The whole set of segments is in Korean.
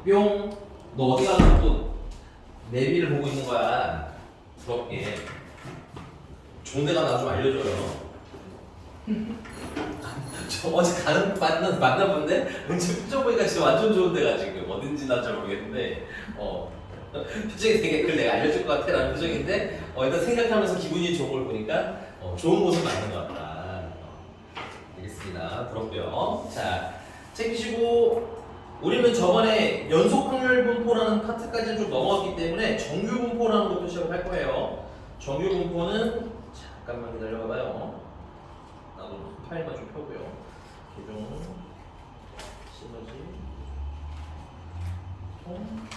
뿅. 너 어디 가서 또 내비를 보고 있는 거야. 부럽게. 좋은 데 가나 좀 알려줘요. 저 어제 만나본데 은지 표정 보니까 진짜 완전 좋은 데가 지금 어딘지 난 잘 모르겠는데 표정이 되게 그걸 내가 알려줄 것 같아 라는 표정인데 일단 생각하면서 기분이 좋은 걸 보니까 좋은 곳을 맞는 것 같다. 알겠습니다. 부럽고요. 자, 책 피시고 우리는 저번에 연속 확률 분포라는 파트까지 좀 넘어갔기 때문에 정규 분포라는 것도 시작을 할 거예요. 정규 분포는 잠깐만 기다려봐요. 나도 파일만 좀 펴고요. 개종, 시너지, 통.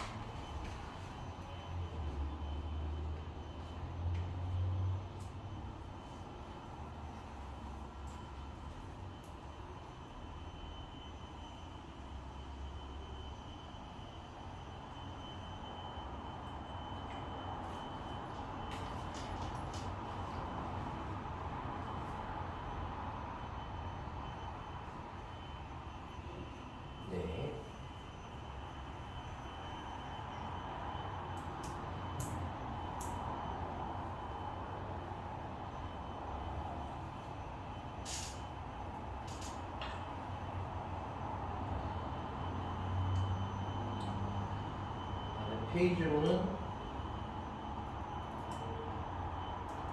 네. 페이지로는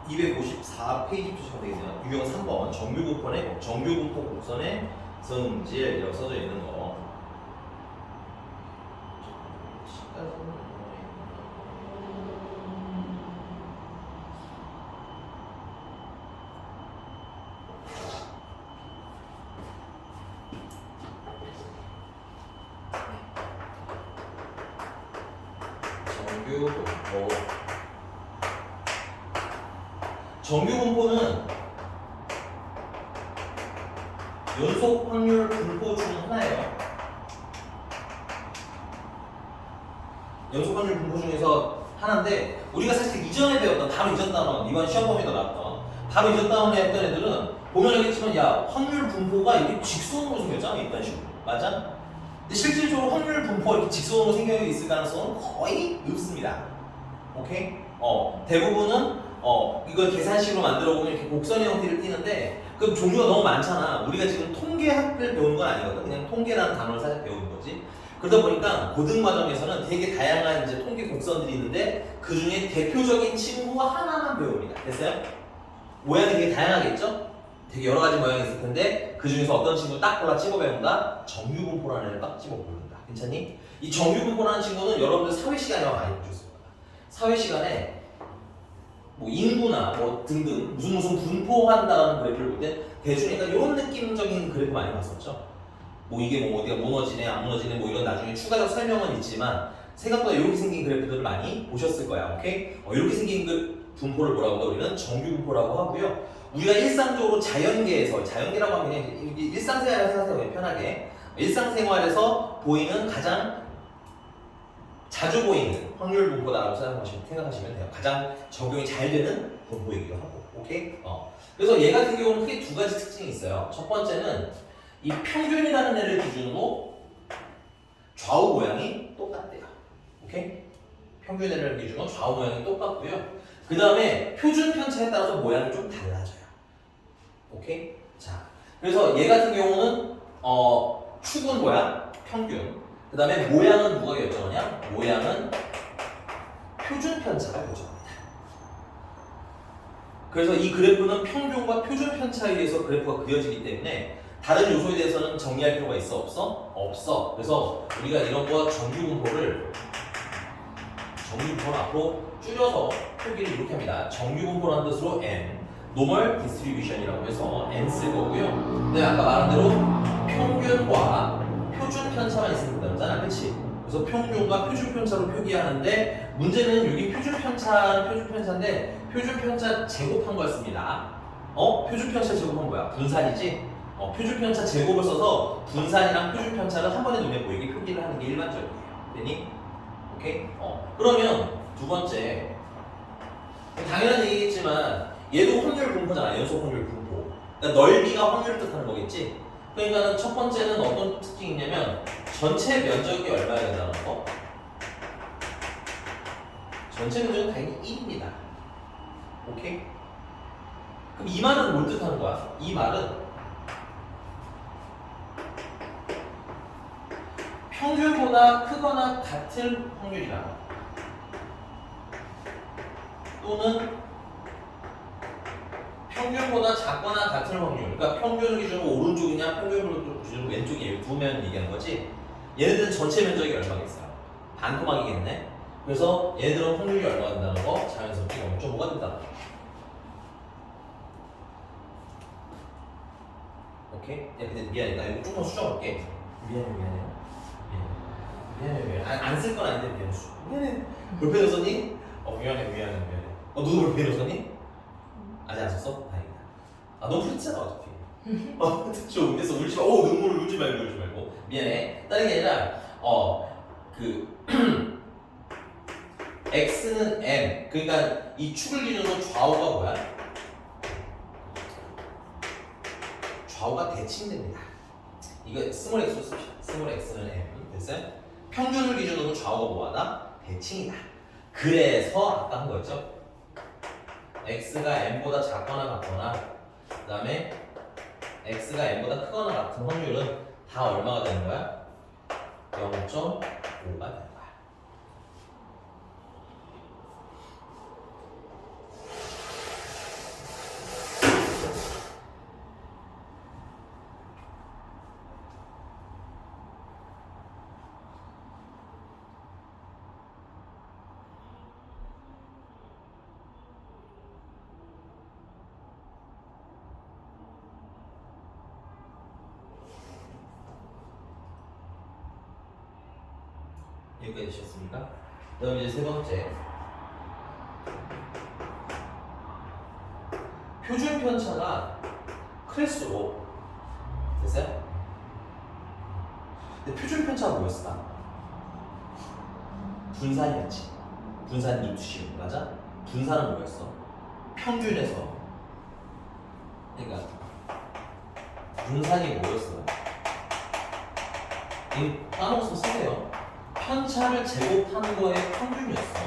254페이지부터 시작되겠네요. 유형 3번 정규 분포 곡선의 성질이라고 써져 있는 거. 정규 분포는 연속 확률 분포 중 하나예요. 연속 확률 분포 중에서 하나인데 우리가 사실 이전에 배웠던 바로 이전 단원 이번 시험 범위가 나왔던 바로 이전 단원에 했던 애들은 보면 알겠지만 야 확률 분포가 이렇게 직선으로 생겼잖아 이런 식으로 맞아? 근데 실질적으로 확률 분포가 이렇게 직선으로 생겨 있을 가능성은 거의 없습니다. 오케이? 대부분은 이걸 계산식으로 만들어 보면 이렇게 곡선의 형태를 띠는데 그 종류가 너무 많잖아. 우리가 지금 통계학을 배우는 건 아니거든. 그냥 통계라는 단어를 살짝 배우는 거지. 그러다 보니까 고등과정에서는 되게 다양한 이제 통계 곡선들이 있는데 그 중에 대표적인 친구 하나만 배웁니다. 됐어요? 모양이 되게 다양하겠죠? 되게 여러 가지 모양이 있을 텐데 그 중에서 어떤 친구 딱 골라 집어 배운다? 정규분포라는 애를 딱 집어 배운다. 괜찮니? 이 정규분포라는 친구는 여러분들 사회 시간에 많이 보셨을 거야. 사회 시간에 뭐 인구나 뭐 등등 무슨 분포한다는 그래프를 볼 때 대충 약간 이런 느낌적인 그래프 많이 봤었죠. 뭐 이게 뭐 어디가 무너지네 안 무너지네 뭐 이런 나중에 추가적 설명은 있지만 생각보다 이렇게 생긴 그래프들을 많이 보셨을 거야. 오케이? 이렇게 생긴 그 분포를 뭐라고 하고 우리는 정규 분포라고 하고요. 우리가 일상적으로 자연계라고 하면 일상생활을 생각해요. 편하게 일상생활에서 보이는 가장 자주 보이는 확률 분포다라고 생각하시면 돼요. 가장 적용이 잘 되는 분포이기도 하고, 오케이? 그래서 얘 같은 경우는 크게 두 가지 특징이 있어요. 첫 번째는 이 평균이라는 애를 기준으로 좌우 모양이 똑같대요. 오케이? 평균애를 기준으로 좌우 모양이 똑같고요. 그 다음에 표준 편차에 따라서 모양이 좀 달라져요. 오케이? 자, 그래서 얘 같은 경우는 축은 뭐야? 평균. 그 다음에 모양은 누가 결정하냐? 모양은 표준 편차가 결정합니다. 그래서 이 그래프는 평균과 표준 편차에 의해서 그래프가 그려지기 때문에 다른 요소에 대해서는 정리할 필요가 있어? 없어? 없어. 그래서 우리가 이런 거 정규분포를 앞으로 줄여서 표기를 이렇게 합니다. 정규분포라는 뜻으로 N, Normal Distribution이라고 해서 N 쓸 거고요. 근데 아까 말한 대로 평균과 표준 편차만 있으면 된다잖아, 그렇지? 그래서 평균과 표준 편차로 표기하는데 문제는 여기 표준 편차인데 표준 편차 제곱한 거였습니다. 표준 편차 제곱한 뭐야? 분산이지? 표준 편차 제곱을 써서 분산이랑 표준 편차를 한 번에 눈에 보이게 표기를 하는 게 일반적이에요. 되니? 오케이? 그러면 두 번째, 당연한 얘기겠지만 얘도 확률 분포잖아. 연속 확률 분포. 그러니까 넓이가 확률을 뜻하는 거겠지? 그러니까 첫 번째는 어떤 특징이 있냐면 전체 면적이 얼마야 된다는 거? 전체 면적은 당연히 1입니다. 오케이? 그럼 이 말은 뭘 뜻하는 거야? 이 말은 평균보다 크거나 같을 확률이라 또는 평균보다 작거나 같을 확률. 그러니까 평균 기준으로 오른쪽이냐 평균 기준으로 왼쪽이냐 두 면 얘기하는 거지. 얘네들은 전체 면적이 얼마겠어요? 반토막이겠네. 그래서 얘네들은 확률이 얼마 된다는 거 자연스럽게 0.5가 된다. 오케이? 야 근데 미안해. 나 이거 조금 수정할게. 미안해. 안 쓸 건 아닌데 미안해. 볼펜 썼니? 미안해. 너도 볼펜 썼니? 아직 안 썼어? 다행이다. 너 풀었잖아 어차피. 좀 그래서 울지 마. 눈물을 울지 말고. 미안해. 다른 게 아니라 x는 m. 그러니까 이 축을 기준으로 좌우가 뭐야? 좌우가 대칭됩니다. 이거 스몰 x로 씁시다. 스몰 x는 m. 됐어요? 평균을 기준으로 좌우가 뭐하다? 대칭이다. 그래서 아까 한 거였죠? x가 m보다 작거나 같거나 그 다음에 x가 m보다 크거나 같은 확률은 다 얼마가 되는 거야? 0.5가 되는 거야. 여기까지 되셨습니까? 그다음 이제 세 번째 표준 편차가 클수록 됐어요? 근데 표준 편차가 뭐였을까? 분산이었지. 분산 루트식 맞아? 분산은 뭐였어? 평균에서 그러니까 분산이 뭐였어요? 까먹어서 쓰세요. 편차를 제곱하는 거의 평균이었어.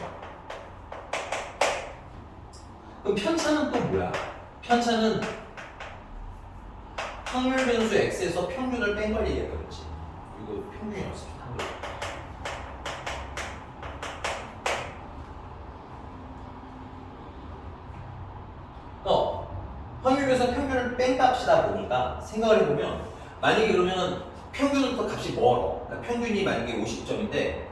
그럼 편차는 또 뭐야? 편차는 확률 변수 x에서 평균을 뺀 걸 얘기했겠지. 이거 평균이었어. 확률 변수에서 평균을 뺀 값이다 보니까 생각을 해보면 만약에 그러면 평균부터 값이 멀어. 그러니까 평균이 만약에 50점인데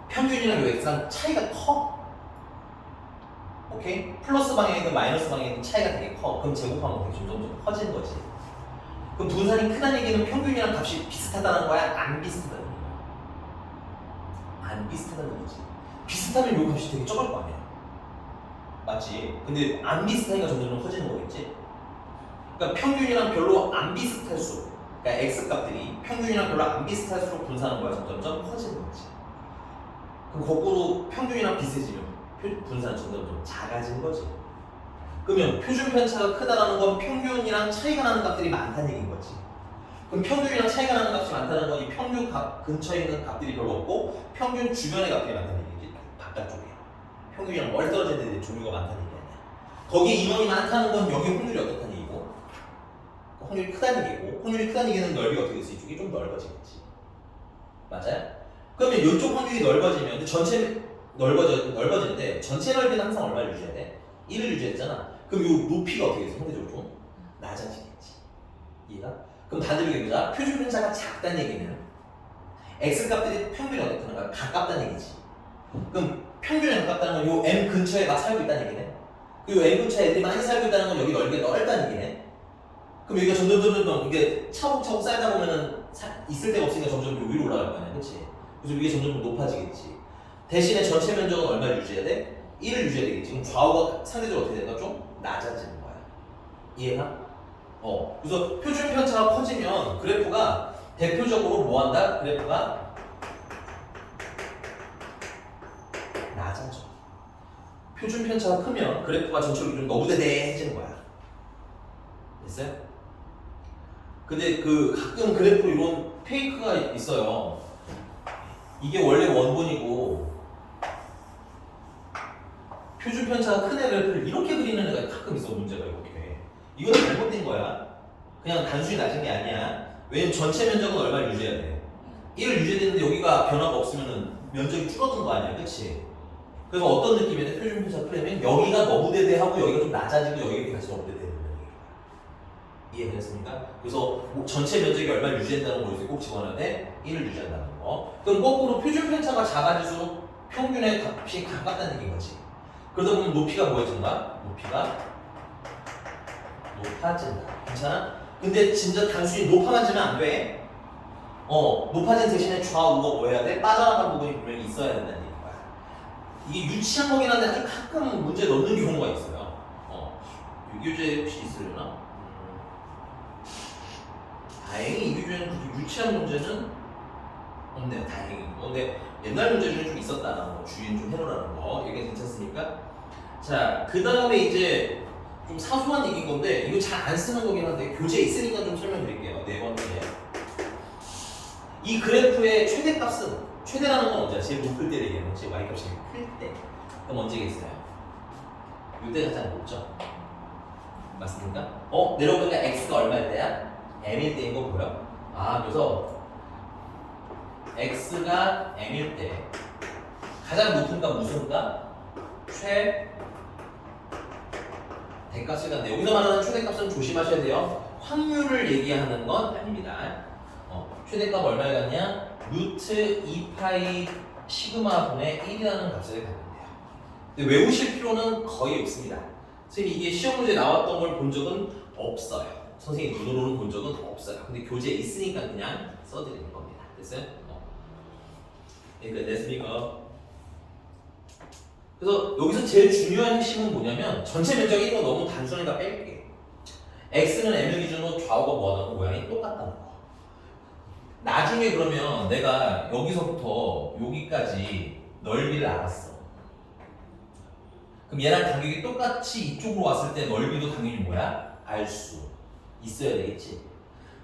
평균이랑 요 x랑 차이가 커. 오케이? 플러스 방향이든 마이너스 방향이든 차이가 되게 커. 그럼 제곱하면 어떻게 점점 커지는 거지. 그럼 분산이 크다는 얘기는 평균이랑 값이 비슷하다는 거야? 안 비슷하다는 거야? 안 비슷하다는 거지. 비슷하면 요 값이 되게 적을 거 아니야. 맞지? 근데 안 비슷하니까 점점 커지는 거겠지? 그러니까 평균이랑 별로 안 비슷할수록 그러니까 x값들이 평균이랑 별로 안 비슷할수록 분산한 거야. 점점 커지는 거지. 그럼 거꾸로 평균이랑 비슷해지면 분산은 점점 작아지는 거지. 그러면 표준 편차가 크다라는 건 평균이랑 차이가 나는 값들이 많다는 얘기인 거지. 그럼 평균이랑 차이가 나는 값이 많다는 건 이 평균 값 근처에 있는 값들이 별로 없고 평균 주변의 값들이 많다는 얘기지. 바깥쪽에. 평균이랑 멀리 떨어진 애들이 종류가 많다는 얘기 아니야. 거기에 인원이 많다는 건 여기 확률이 어떻다는 얘기고 확률이 크다는 얘기고 확률이 크다는 얘기는 넓이가 어떻게 됐어? 이쪽이 좀 넓어지겠지. 맞아요? 그러면 이쪽 확률이 넓어지면 근데 전체 넓어지는데 전체 넓이는 항상 얼마를 유지해야 돼? 1을 유지해야 되잖아. 그럼 이 높이가 어떻게 돼서 상대적으로 좀 낮아지겠지. 이해가? 그럼 다들 얘기해보자. 표준 편차가 작다는 얘기는 x 값들이 평균이 어떻다는 거야? 가깝다는 얘기지. 그럼 평균에 가깝다는 건 요 m 근처에 막 살고 있다는 얘기네. 그리고 m 근처에 애들이 많이 살고 있다는 건 여기 넓이가 넓다는 얘기네. 그럼 여기가 점점 이게 차곡차곡 쌓이다 보면은 있을 데가 없으니까 점점 위로 올라갈 거 아니야, 그렇지? 그래서 이게 점점 높아지겠지. 대신에 전체 면적은 얼마를 유지해야 돼? 1을 유지해야 되겠지. 그럼 좌우가 상대적으로 어떻게 되나? 좀 낮아지는 거야. 이해가? 그래서 표준 편차가 커지면 그래프가 대표적으로 뭐 한다? 그래프가 낮아져. 표준 편차가 크면 그래프가 전체적으로 좀 너무대대해지는 거야. 됐어요? 근데 가끔 그래프 이론 페이크가 있어요. 이게 원래 원본이고 표준 편차가 큰 애를 이렇게 그리는 애가 가끔 있어. 문제가 이렇게. 이건 잘못된 거야. 그냥 단순히 낮은 게 아니야. 왜냐면 전체 면적은 얼마를 유지해야 돼? 1을 유지되는데 여기가 변화가 없으면 면적이 줄어든 거 아니야, 그치? 그래서 어떤 느낌이냐? 표준 편차 프레임은 여기가 너무 대대하고 여기가 좀 낮아지고 여기가 같이 너무 대대하는 거야. 이해되셨습니까? 그래서 전체 면적이 얼마를 유지한다는 걸 여기서 꼭 집어넣어야 돼? 1을 유지한다는 거. 그럼 거꾸로 표준 편차가 작아질수록 평균의 값이 가깝다는 얘기인 거지. 그러다 보면 높이가 뭐해진다? 높이가 높아진다. 괜찮아? 근데 진짜 단순히 높아만 지면 안 돼. 높아진 대신에 좌우가 뭐 해야 돼? 빠져나간 부분이 분명히 있어야 된다는 얘기야. 이게 유치한 거긴 한데 아주 가끔 문제 넣는 경우가 있어요. 유교재 혹시 있으려나? 다행히 이 교재는 그렇게 유치한 문제는 없네요. 다행히. 근데 옛날 문제 중에 좀 있었다는 거, 주의는 좀 해놓으라는 거. 이게 괜찮습니까? 자, 그 다음에 이제 좀 사소한 얘기인 건데 이거 잘 안 쓰는 거긴 한데 교재에 있으니까 좀 설명드릴게요. 네 번째. 이 그래프의 최대값은 최대라는 건 언제야? 제일 높을 때 얘기하는 거지. y값이 클 때. 그럼 언제겠어요? 이때 가장 높죠. 맞습니까? 내려보니까 x가 얼마일 때야? m일 때인 거 보여? 그래서 x가 m일 때 가장 높은 값 무슨 값? 대값을 갖네. 여기서 말하는 최대값은 조심하셔야 돼요. 확률을 얘기하는 건 아닙니다. 최대값 얼마를 갖냐? 루트 2파이 시그마분의 1이라는 값을 갖는데요. 근데 외우실 필요는 거의 없습니다. 선생님 이게 시험 문제에 나왔던 걸 본 적은 없어요. 선생님 눈으로는 본 적은 없어요. 근데 교재에 있으니까 그냥 써드리는 겁니다. 됐어요? 그러니까 됐습니까? 그래서 여기서 제일 중요한 핵심은 뭐냐면 전체 면적이 이거 너무 단순하니까 뺄게. x는 m을 기준으로 좌우가 뭐하는 모양이 똑같다는 거. 나중에 그러면 내가 여기서부터 여기까지 넓이를 알았어. 그럼 얘랑 간격이 똑같이 이쪽으로 왔을 때 넓이도 당연히 뭐야? 알 수 있어야 되겠지.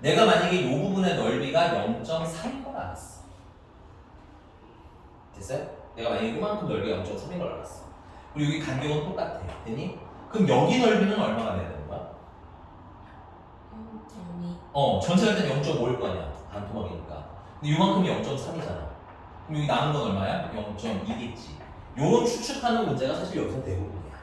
내가 만약에 이 부분의 넓이가 0.3인 걸 알았어. 됐어요? 내가 만약에 이만큼 넓이가 0.3인 걸 알았어. 그리고 여기 간격은 똑같아. 됐니? 그럼 여기 넓이는 얼마가 돼야 되는 거야? 0.2. 전체할 때는 0.5일 거 아니야. 반토막이니까. 근데 이만큼이 0.3이잖아. 그럼 여기 남은 건 얼마야? 0.2겠지. 요런 추측하는 문제가 사실 여기서 대부분이야.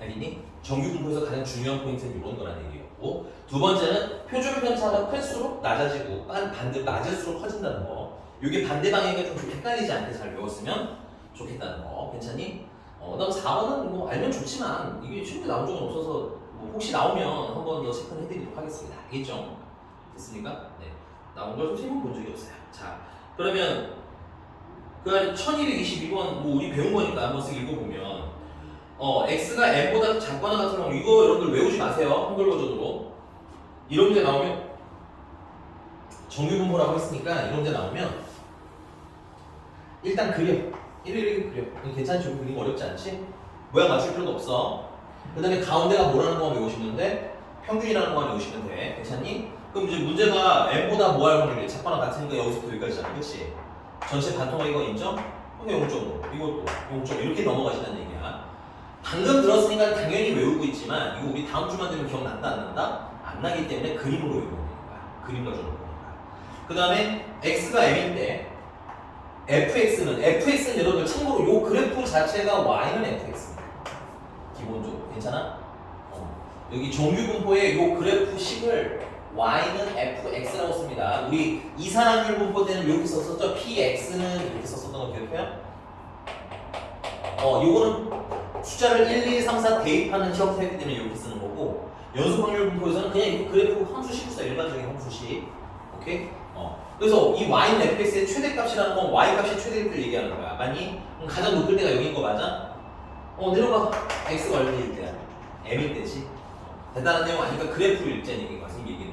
알겠니? 정규 분포에서 가장 중요한 포인트는 이런 거라는 얘기였고, 두 번째는 표준 편차가 클수록 낮아지고 반대 낮을수록 커진다는 거. 이게 반대 방향이 좀 헷갈리지 않게 잘 배웠으면 좋겠다는 거. 괜찮니? 그다음 4번은 뭐 알면 좋지만 이게 실제 나온 적은 없어서 뭐 혹시 나오면 한 번 더 체크를 해드리도록 하겠습니다. 알겠죠? 됐습니까? 네. 나온 걸 선생님은 본 적이 없어요. 자, 그러면 그 1222번 뭐 우리 배운 거니까 한번 쓱 읽어보면 x가 m보다 작거나 같은 경우 이거 여러분들 외우지 마세요. 한글 버전으로. 이런 문제 나오면 정규 분모라고 했으니까 이런 문제 나오면 일단 그려. 일일이 그려. 괜찮지? 그림 어렵지 않지? 모양 맞출 필요도 없어. 그 다음에 가운데가 뭐라는 거만 외우시면 돼. 평균이라는 거만 외우시면 돼. 괜찮니? 그럼 이제 문제가 m보다 뭐 할 확률이 작거나 같으니까 여기서부터 여기까지잖아. 그치? 전체 반토막 이거 인정? 그럼 0.5 이것도 0.5 이렇게 넘어가시는 얘기야. 방금 들었으니까 당연히 외우고 있지만 이거 우리 다음 주만 되면 기억난다 안 난다? 안 나기 때문에 그림으로 외우는 거야. 그림 가지고 외우는 거야. 그 다음에 x가 m일 때 fx는 여러분들 참고로 요 그래프 자체가 y는 fx입니다. 기본적으로 괜찮아? 여기 정규 분포의 요 그래프 식을 y는 fx라고 씁니다. 우리 이산화율 분포 때는 이렇게 썼었죠. px는 이렇게 썼었던 거 기억해요? 요거는 숫자를 1, 2, 3, 4 대입하는 형태이기 때문에 이렇게 쓰는 거고, 연속 확률 분포에서는 그냥 이 그래프 함수식을 써. 일반적인 함수식. 오케이? 그래서 이 y는 fx의 최대값이라는 건 y값이 최대값을 얘기하는 거야. 맞니? 그럼 가장 높을 때가 여기인 거 맞아? 내려가. x가 얼마일 때야? m일 때지. 대단한 내용 아니까 그래프를 읽자는 얘기가 무슨 얘기는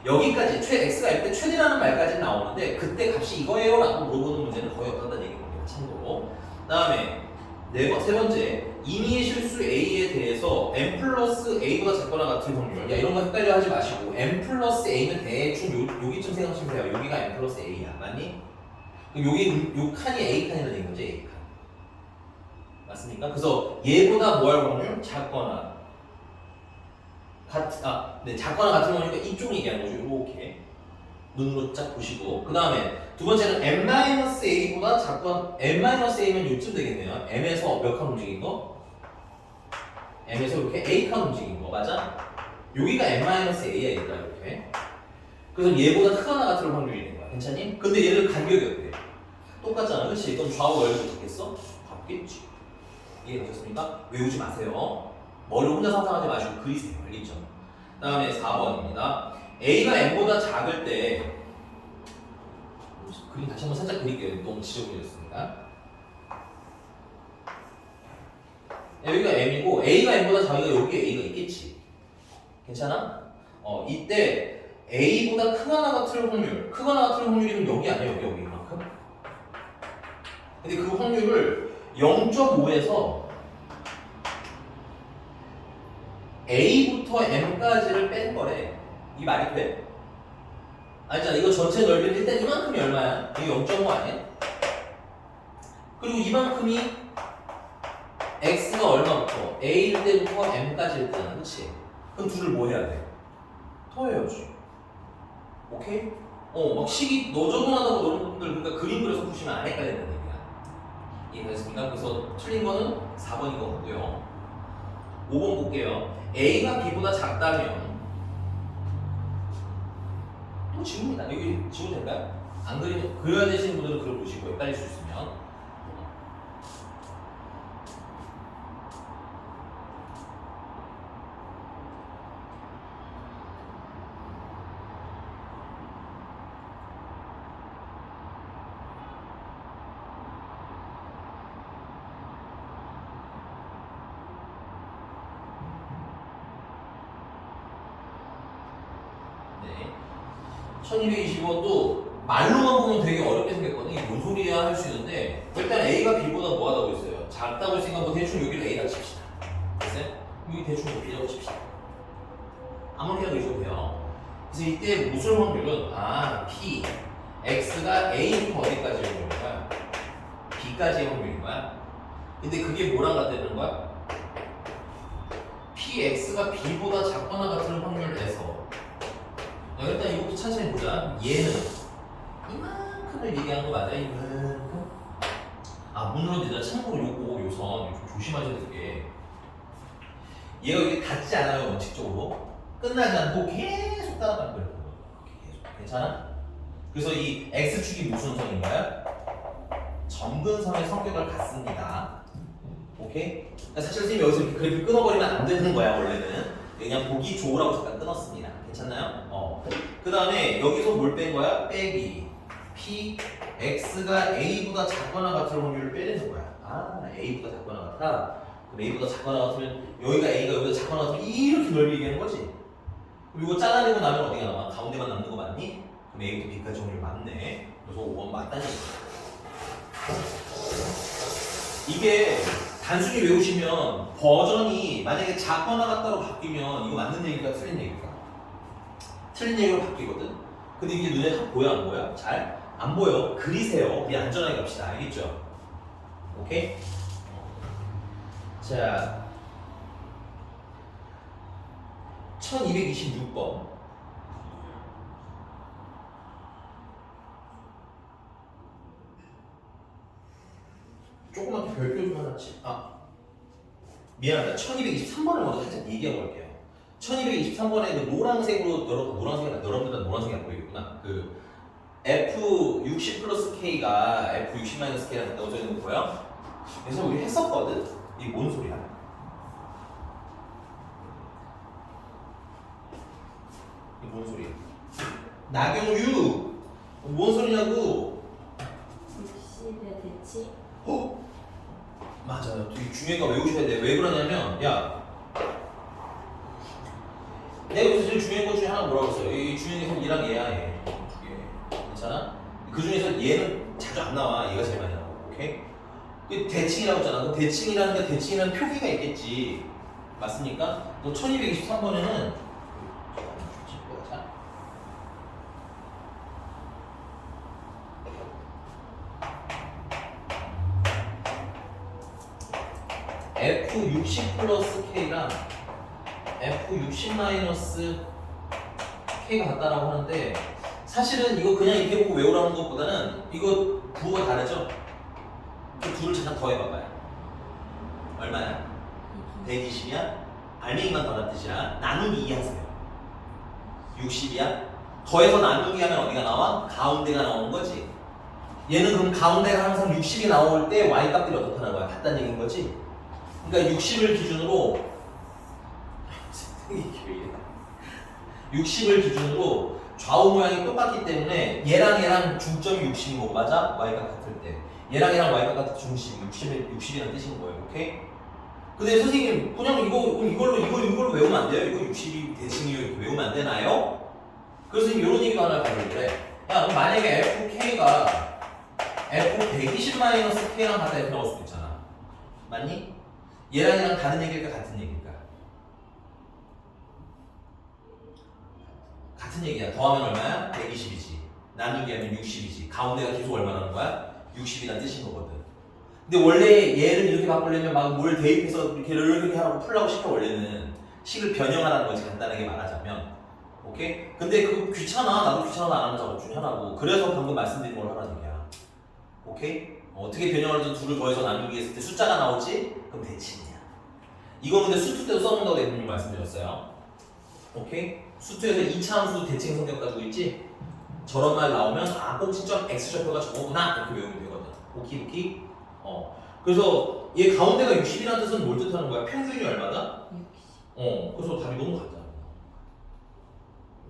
여기까지 x가 m일 때 최대라는 말까지 나오는데 그때 값이 이거예요? 라고 물어보는 문제는 거의 없다는 얘기입니다. 참고로. 그 다음에 세 번째 임의의 실수 A에 대해서 M 플러스 A보다 작거나 같은 확률. 야, 이런 거 헷갈려 하지 마시고 M 플러스 A는 대충 여기쯤 생각하시면 돼요. 여기가 M 플러스 A야. 맞니? 그럼 요 칸이 A 칸이라는 얘기인 거지. A 칸. 맞습니까? 그래서 얘보다 뭐 할 확률? 작거나 작거나 같은 확률이니까 이쪽 얘기하는 거죠. 이렇게 눈으로 쫙 보시고 그 다음에 두 번째는 M-A보다 작건 M-A면 요쯤 되겠네요. M에서 몇 칸 움직인 거? M에서 이렇게 A 칸 움직인 거 맞아? 여기가 M-A야 얘들아 이렇게. 그래서 얘보다 크거나 같을 확률이 있는 거야. 괜찮니? 근데 얘를 간격이 어때? 똑같잖아. 그렇지? 그럼 좌우 얼굴 같겠어? 같겠지. 이해되셨습니까? 외우지 마세요. 머리를 혼자 상상하지 마시고 그리세요. 알겠죠? 그 다음에 4번입니다. A가 M보다 작을 때 그림 다시 한번 살짝 그릴게요. 너무 지저분해졌습니다. 여기가 M이고 A가 M보다 작으니까 여기에 A가 있겠지. 괜찮아? 이때 A보다 크거나 같을 확률 크거나 같을 확률이면 여기 아니야 여기 이만큼? 근데 그 확률을 0.5에서 A부터 M까지를 뺀 거래. 이 말이 돼? 알잖아. 이거 전체 넓이는 일단 이만큼이 얼마야? 이게 0.5 아니야? 그리고 이만큼이 x가 얼마부터? a일 때부터 m까지일 때잖아. 그치? 그럼 둘을 뭐 해야 돼? 더해야지. 오케이? 막 식이 너저분하다고 너는 분들 그러니까 그림 그려서 푸시면 안 헷갈린다는 얘기야. 이해되셨습니까? 그래서 틀린 거는 4번인 것 같고요. 5번 볼게요. a가 b보다 작다면 또 지웁니다. 여기 지워도 될까요? 안 그리면 그려야 되시는 분들은 그걸 보시고 헷갈릴 수 있으면 네. 1220원도 말로만 보면 되게 어렵게 생겼거든요. 이게 뭔 소리야 할 수 있는데 일단 A가 B보다 뭐하다고 했어요? 작다고 했으니까 뭐 대충 여기를 A라고 칩시다. 됐어요? 여기 대충 뭐 B라고 칩시다. 아무렇게나 그리셔도 돼요. 그래서 이때 무슨 확률은 P, X가 A부터 어디까지의 확률인 거야? B까지의 확률인 거야? 근데 그게 뭐랑 같다는 거야? PX가 B보다 작거나 같은 확률에서 일단 이것도 천천히 보자. 얘는 이만큼을 얘기하는 거 맞아? 이만큼? 물론 내가 참고로 요선 좀 조심하셔야 될 게 얘가 여기 닿지 않아요 원칙적으로. 끝나지 않고 계속 따라가는 거예요. 계속. 괜찮아? 그래서 이 X축이 무슨 선인 거야? 점근선의 성격을 갖습니다. 오케이? 그러니까 사실 선생님이 여기서 이렇게 그래프 끊어버리면 안 되는 거야 원래는. 그냥 보기 좋으라고 잠깐 끊었습니다. 괜찮나요? 그 다음에 여기서 뭘 뺀 거야? 빼기 P, X가 A보다 작거나 같을 확률을 빼내는 거야. A보다 작거나 같아. 그럼 A보다 작거나 같으면 여기가 A가 여기보다 작거나 같으면 이렇게 넓이 얘기하는 거지. 그럼 이거 잘라내고 나면 어디가 남아? 가운데만 남는 거 맞니? 그럼 A부터 B까지 확률 맞네. 그래서 5번 맞다는 얘기야. 이게 단순히 외우시면 버전이 만약에 작거나 같다로 바뀌면 이거 맞는 얘기가 틀린 얘기가 틀린 얘기로 바뀌거든. 근데 이게 눈에 다 보여 안 보여? 잘? 안 보여. 그리세요. 우리 안전하게 갑시다. 알겠죠? 오케이? 자 1226번 조그맣게 별표 좀 하나 치. 미안합니다. 1223번을 먼저 살짝 얘기하고 갈게요. 1223번에 그 노란색으로 여러분들 노란색이 안 보이겠구나. 그 F60 플러스 K가 F60 마이너스 K랑 같다고 써있는 거 보여? 그래서 우리 했었거든? 이게 뭔 소리야? 이게 뭔 소리야? 나경유! 뭔 소리냐고? 60의 대치? 맞아요. 되게 중요한 거 외우셔야 돼. 왜 그러냐면, 야, 내가 여기서 제일 중요한 것 중에 하나 뭐라고 했어요? 이 중요한 게 얘랑 얘야, 얘. 두 개. 괜찮아? 그 중에서 얘는 자주 안 나와. 얘가 제일 많이 나와. 오케이? 그 대칭이라고 했잖아. 그 대칭이라는 게 대칭이라는 표기가 있겠지. 맞습니까? 또 1223번에는 F60 플러스 K랑 F60 마이너스 K가 같다라고 하는데 사실은 이거 그냥 이렇게 보고 외우라는 것보다는 이거 부호가 다르죠? 그 둘을 잠깐 더해봐봐요. 얼마야? 120이야? 알맹이만 더한 뜻이야. 나누기 2 하세요. 60이야? 더해서 나누기 하면 어디가 나와? 가운데가 나오는 거지. 얘는 그럼 가운데가 항상 60이 나올 때 y 값들이 어떻다는 거야? 같다는 얘기인 거지? 그러니까 60을 기준으로 60을 기준으로 좌우 모양이 똑같기 때문에 얘랑 중점이 60인 거고 맞아? y가 같을 때 얘랑 y가 같을 때 중심 60이라는 뜻인 거예요. 오케이? 근데 선생님 그냥 이걸로 외우면 안 돼요? 이거 60이 대칭이요 이렇게 외우면 안 되나요? 그래서 이런 얘기도 하나 가지고 그래. 야 그럼 만약에 FK가 F120-K랑 같다 이렇게 나올 수도 있잖아. 맞니? 얘랑 다른 얘기일까 같은 얘기일까? 같은 얘기야. 더하면 얼마야? 120이지. 나누기 하면 60이지. 가운데가 계속 얼마라는 거야? 60이라는 뜻인 거거든. 근데 원래 얘를 이렇게 바꾸려면 막 뭘 대입해서 이렇게 하라고 풀라고 시켜. 원래는 식을 변형하라는 거지. 간단하게 말하자면. 오케이? 근데 그거 귀찮아. 나도 귀찮아서 안 하는 작업 중에 하나고. 그래서 방금 말씀드린 걸 하라는 얘기야. 오케이? 어떻게 변형을 해서 둘을 더해서 나누기 했을 때 숫자가 나오지? 그럼 대칭이야. 이거 근데 수투 때도 써본다고 대표님 말씀드렸어요. 오케이? 수투에서 2차 함수 대칭 성격 가지고 있지? 저런 말 나오면 아 꼭지점 x좌표가 저거구나 이렇게 외우면 되거든. 오키? 그래서 얘 가운데가 60이라는 뜻은 뭘 뜻하는 거야? 평균이 얼마다? 60. 그래서 답이 너무 같다.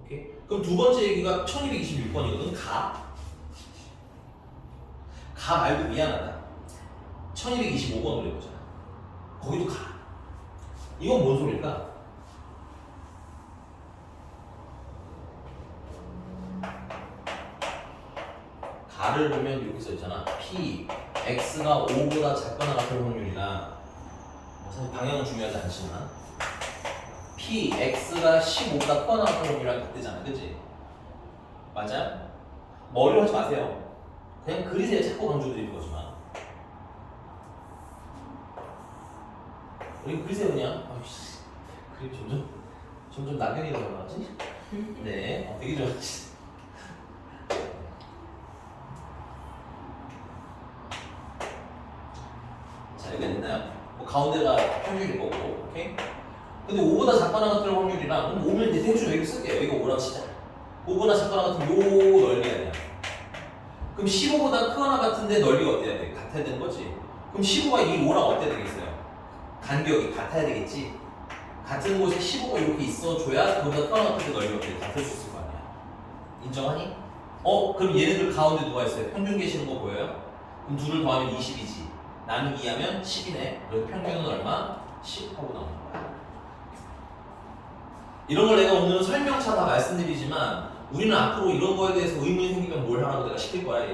오케이? 그럼 두 번째 얘기가 1226번이거든. 가 말고 미안하다. 1225번으로 해보자. 거기도 가. 이건 뭔 소리일까? 가를 보면 이렇게 써있잖아. P, X가 5보다 작거나 같은 확률이나 뭐 사실 방향은 중요하지 않지만 P, X가 15보다 크거나 같은 확률이랑 같대잖아. 그치? 맞아요? 머리로 하지 마세요. 그냥 그리세요. 자꾸 강조드리는 거지만 우리 그리세요 그냥. 아이씨, 그림 점점 낙연이 들어가지? 네, 되게 좋아하지. 자, 여기 됐나요? 뭐 가운데가 평균일 거고, 오케이? 근데 5보다 작거나 같은 확률이랑 그럼 5면 이제 대충 여기 쓸게요. 이거 5라고 치자. 5보다 작거나 같은 요 넓이가 돼요. 그럼 15보다 크거나 같은데 넓이가 어때야 돼? 같아야 되는 거지. 그럼 15가 이 5랑 어때야 되겠어요? 간격이 같아야 되겠지. 같은 곳에 15가 이렇게 있어줘야 그보다 크거나 같은데 넓이가 어때? 같을 수 있을 거 아니야. 인정하니? 그럼 얘네들 가운데 누가 있어요? 평균 계시는 거 보여요? 그럼 둘을 더하면 20이지. 나누기 하면 10이네. 그래서 평균은 얼마? 10 하고 나오는 거야. 이런 걸 내가 오늘 설명차 다 말씀드리지만 우리는 앞으로 이런 거에 대해서 의문이 생기면 뭘 하라고 내가 시킬 거야?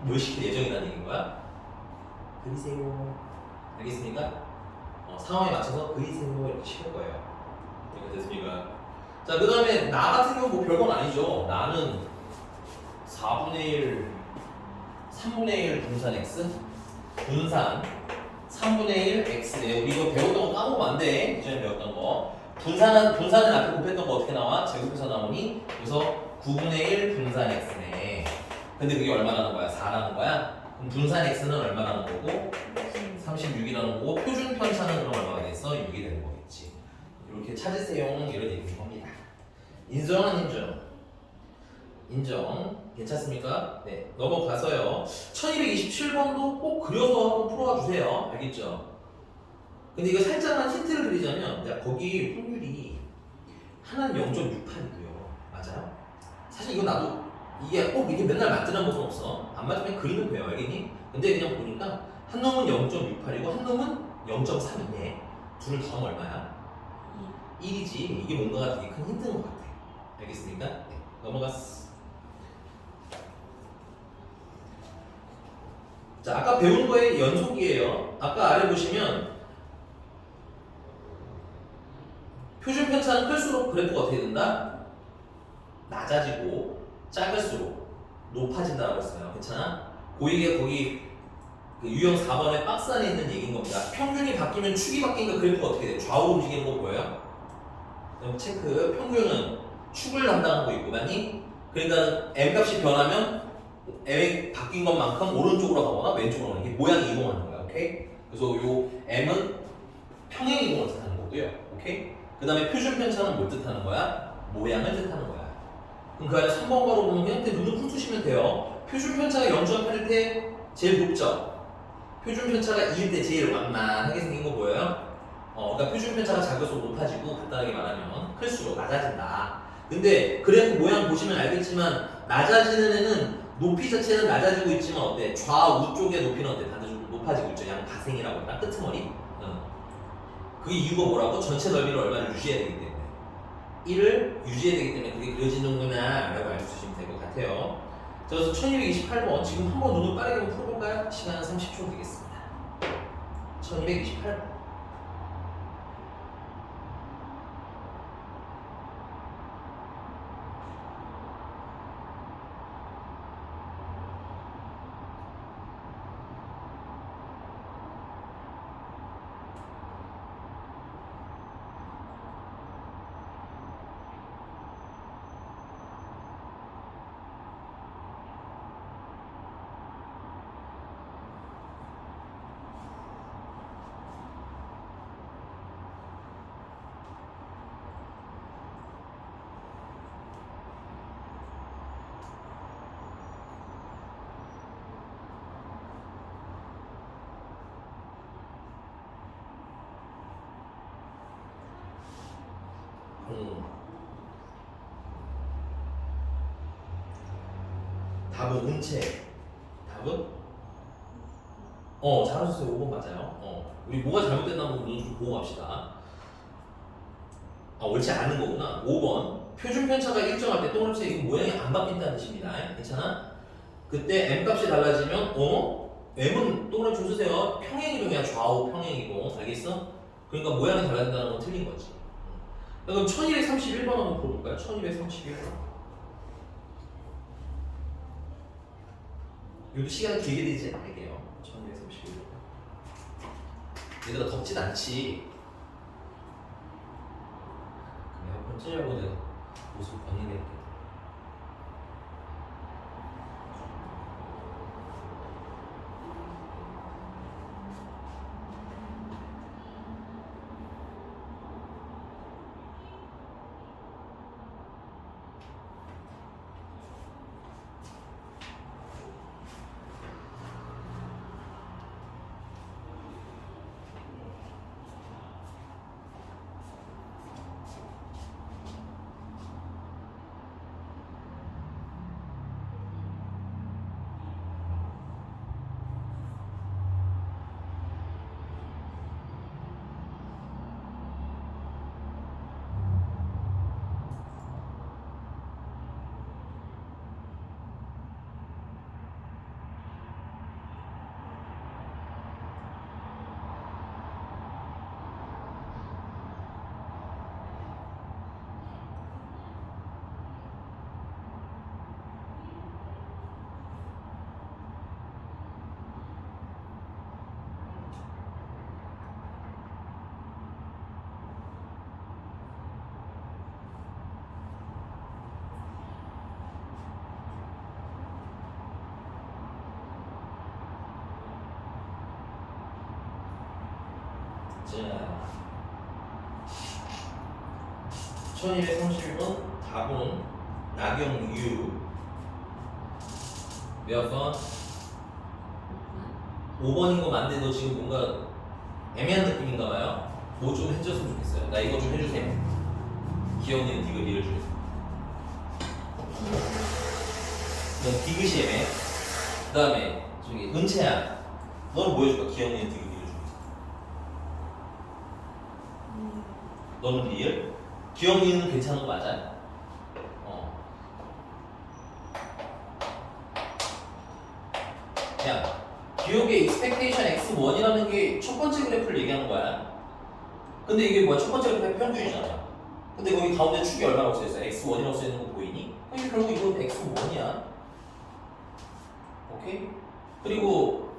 뭘 시킬 예정이라는 얘기인 거야? 그리세요. 알겠습니까? 상황에 맞춰서 그리세요 이렇게 시킬 거예요. 이렇게 됐습니까? 자, 그 다음에 나 같은 경우 뭐 별건 아니죠. 나는 4분의 1, 3분의 1 분산 x 분산 3분의 1 x네. 우리 이거 배웠던 거 까먹으면 안 돼. 이전에 배웠던 거. 분산은 앞에 곱했던 거 어떻게 나와? 제곱해서 나오니? 그래서 9분의 1 분산 x네. 근데 그게 얼마라는 거야? 4라는 거야? 그럼 분산 x는 얼마라는 거고? 36이라는 거고 표준 편차는 그럼 얼마가 됐어? 6이 되는 거겠지. 이렇게 찾으세요. 이런 얘기인 겁니다. 인정은 인정. 괜찮습니까? 네. 넘어가서요. 1227번도 꼭 그려서 한번 풀어와 주세요. 알겠죠? 근데 이거 살짝만 힌트를 드리자면 내가 거기 확률이 하나는 0.68이고요. 맞아요? 사실 이거 나도 이게 꼭 이렇게 맨날 맞으라는 것은 없어. 안 맞으면 그리면 돼요. 알겠니? 근데 그냥 보니까 한 놈은 0.68이고 한 놈은 0.3이네. 둘을 더하면 얼마야? 1이지. 이게 뭔가가 되게 큰 힌트인 것 같아. 알겠습니까? 네. 넘어갔어. 자, 아까 배운 거의 연속이에요. 아까 아래 보시면 표준 편차는 클수록 그래프가 어떻게 된다? 낮아지고 작을수록 높아진다고 했어요. 괜찮아? 고이게 거기 그 유형 4번의 박스 안에 있는 얘기인 겁니다. 평균이 바뀌면 축이 바뀌니까 그래프가 어떻게 돼? 좌우로 움직이는 거 보여요? 그럼 체크. 평균은 축을 담당하고 있고, 맞니? 그러니까 m 값이 변하면 m이 바뀐 것만큼 오른쪽으로 가거나 왼쪽으로 가는 게 모양이 이동하는 거야. 오케이? 그래서 요 m은 평행 이동을 뜻하는 거고요. 오케이? 그 다음에 표준 편차는 뭘 뜻하는 거야? 모양을 뜻하는 거야. 그럼 그 안에 3번 가로 보면 그냥 눈을 훑으시면 돼요. 표준 편차가 0.8일 때 제일 높죠? 표준 편차가 2일 때 제일 완만하게 생긴 거 보여요? 그러니까 표준 편차가 작을수록 높아지고 간단하게 말하면 클수록 낮아진다. 근데 그래프 모양 보시면 알겠지만 낮아지는 애는 높이 자체는 낮아지고 있지만 어때? 좌우 쪽의 높이는 어때? 다들 좀 높아지고 있죠. 양가생이라고 했나? 끄트머리. 그 이유가 뭐라고? 전체 넓이를 얼마를 유지해야 되기 때문에 1을 유지해야 되기 때문에 그게 그려지는구나 라고 알려주시면 될 것 같아요. 자, 그래서 1228번 지금 한번 눈을 빠르게 한번 풀어볼까요? 시간은 30초 되겠습니다. 1228번 답은 운체. 답은? 잘하셨어요. 5번 맞아요. 우리 뭐가 잘못됐나 한번 눈 좀 보고 갑시다. 옳지 않은 거구나. 5번. 표준 편차가 일정할 때 동그라미 이거 모양이 안 바뀐다는 뜻입니다. 괜찮아? 그때 m 값이 달라지면 m은 동그라미 줄 쓰세요. 평행이동이야. 좌우 평행이동. 알겠어? 그러니까 모양이 달라진다는 건 틀린 거지. 그럼 1231번 한번 볼까요? 1231번. 여기 시간 길게 되지 않을게요. 1231번. 얘들아 덥진 않지. 에어컨 찌려고 내가 옷을 벗는게 자, 1231번 답은 나경유 몇 번? 5번인 거 맞는데 너 지금 뭔가 애매한 느낌인가 봐요? 뭐 좀 해줬으면 좋겠어요. 나 이거 좀 해주세요. 기억니는 디귿 이를 주세요. 넌 디귿이 애매해. 그 다음에 저기 은채야 너는 뭐 해줄까? 기억니는 디귿 이를 주세요. 너는 리을? 기억니는 괜찮은 거 맞아? 야 기억의 expectation x1이라는 게 첫 번째 그래프를 얘기하는 거야. 근데 이게 뭐야? 첫 번째 그래프의 평균이잖아. 근데 거기 가운데 축이 얼마라고 써있어? x1이라고 써있는 거 보이니? 그럼 결국 이건 x1이야. 오케이? 그리고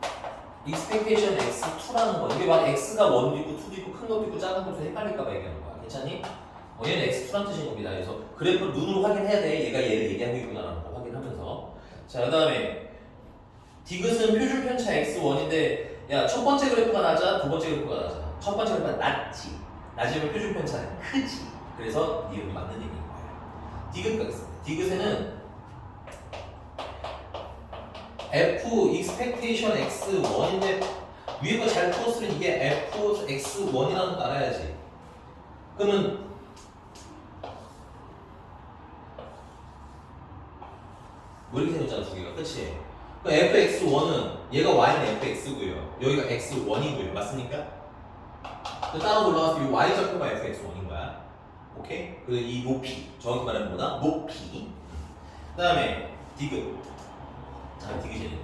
expectation x2라는 거. 이게 막 x가 1도 있고 2도 있고 큰 것도 있고 작은 것도 헷갈릴까봐 얘기하는 거야. 괜찮니? 얘는 x2란 뜻인 겁니다. 그래서 그래프를 눈으로 확인해야 돼. 얘가 얘를 얘기하고 있구나라는 거 확인하면서. 자, 그 다음에 디귿은 표준 편차 x1인데 야, 첫 번째 그래프가 낮아, 두 번째 그래프가 낮아. 첫 번째 그래프가 낮지. 낮으면 표준 편차는 크지. 그래서 니은이 맞는 얘기인 거예요. 디귿 가겠습니다. 디귿에는 f expectation x1인데 위에 거 잘 풀었으면 이게 f x1이라는 거 알아야지. 그러면 뭐 이렇게 생겼잖아 두 개가. 그치? 그러니까 fx1은 얘가 y는 fx고요. 여기가 x1이고요. 맞습니까? 따로 올라가서 이 y좌표가 fx1인 거야. 오케이? 그리고 이 높이, 정확히 말하면 뭐다? 높이. 그 다음에 디귿. 자, 디귿이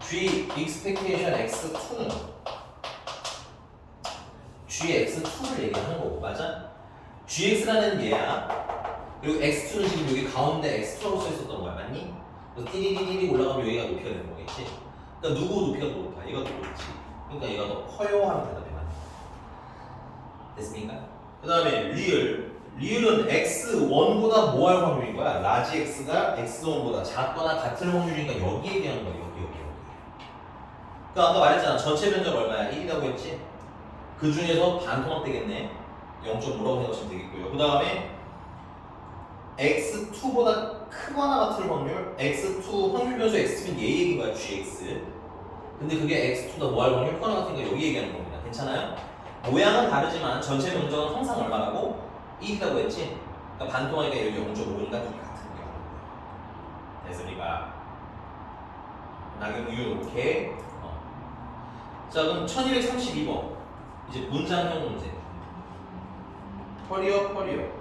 g expectation x2는 gx2를 얘기하는 거고, 맞아? gx라는 얘야. 그리고 x2는 지금 여기 가운데 x라고 써 있었던 거야, 맞니? 그래서 띠리리리리 올라가면 여기가 높이가 되는 거겠지? 그러니까 누구 높이가 더 높아? 얘가 더 높지. 그러니까 얘가 더 커요 하면 대답이 맞네. 됐습니까? 그 다음에 리을은 x1보다 뭐 할 확률인 거야? 라지 x가 x1보다 작거나 같을 확률이니까 여기 얘기하는 거야. 여기. 그러니까 아까 말했잖아. 전체 면적 얼마야? 1이라고 했지? 그 중에서 반토막 되겠네. 0.5라고 생각하시면 되겠고요. 그 다음에 x2보다 크거나 같을 확률. x2 확률 변수 x면 얘 얘기인 거야. gx. 근데 그게 x2다 뭐 할 확률? 크거나 같은 거 여기 얘기하는 겁니다. 괜찮아요? 모양은 다르지만 전체 면적은 항상 얼마라고? 1이라고 했지? 그러니까 반토막이니까 여기 0.5니까 같은 거. 됐습니까? 낙엽 우유 이렇게. 자, 그럼 1232번. 이제 문장형 문제. 펄이요.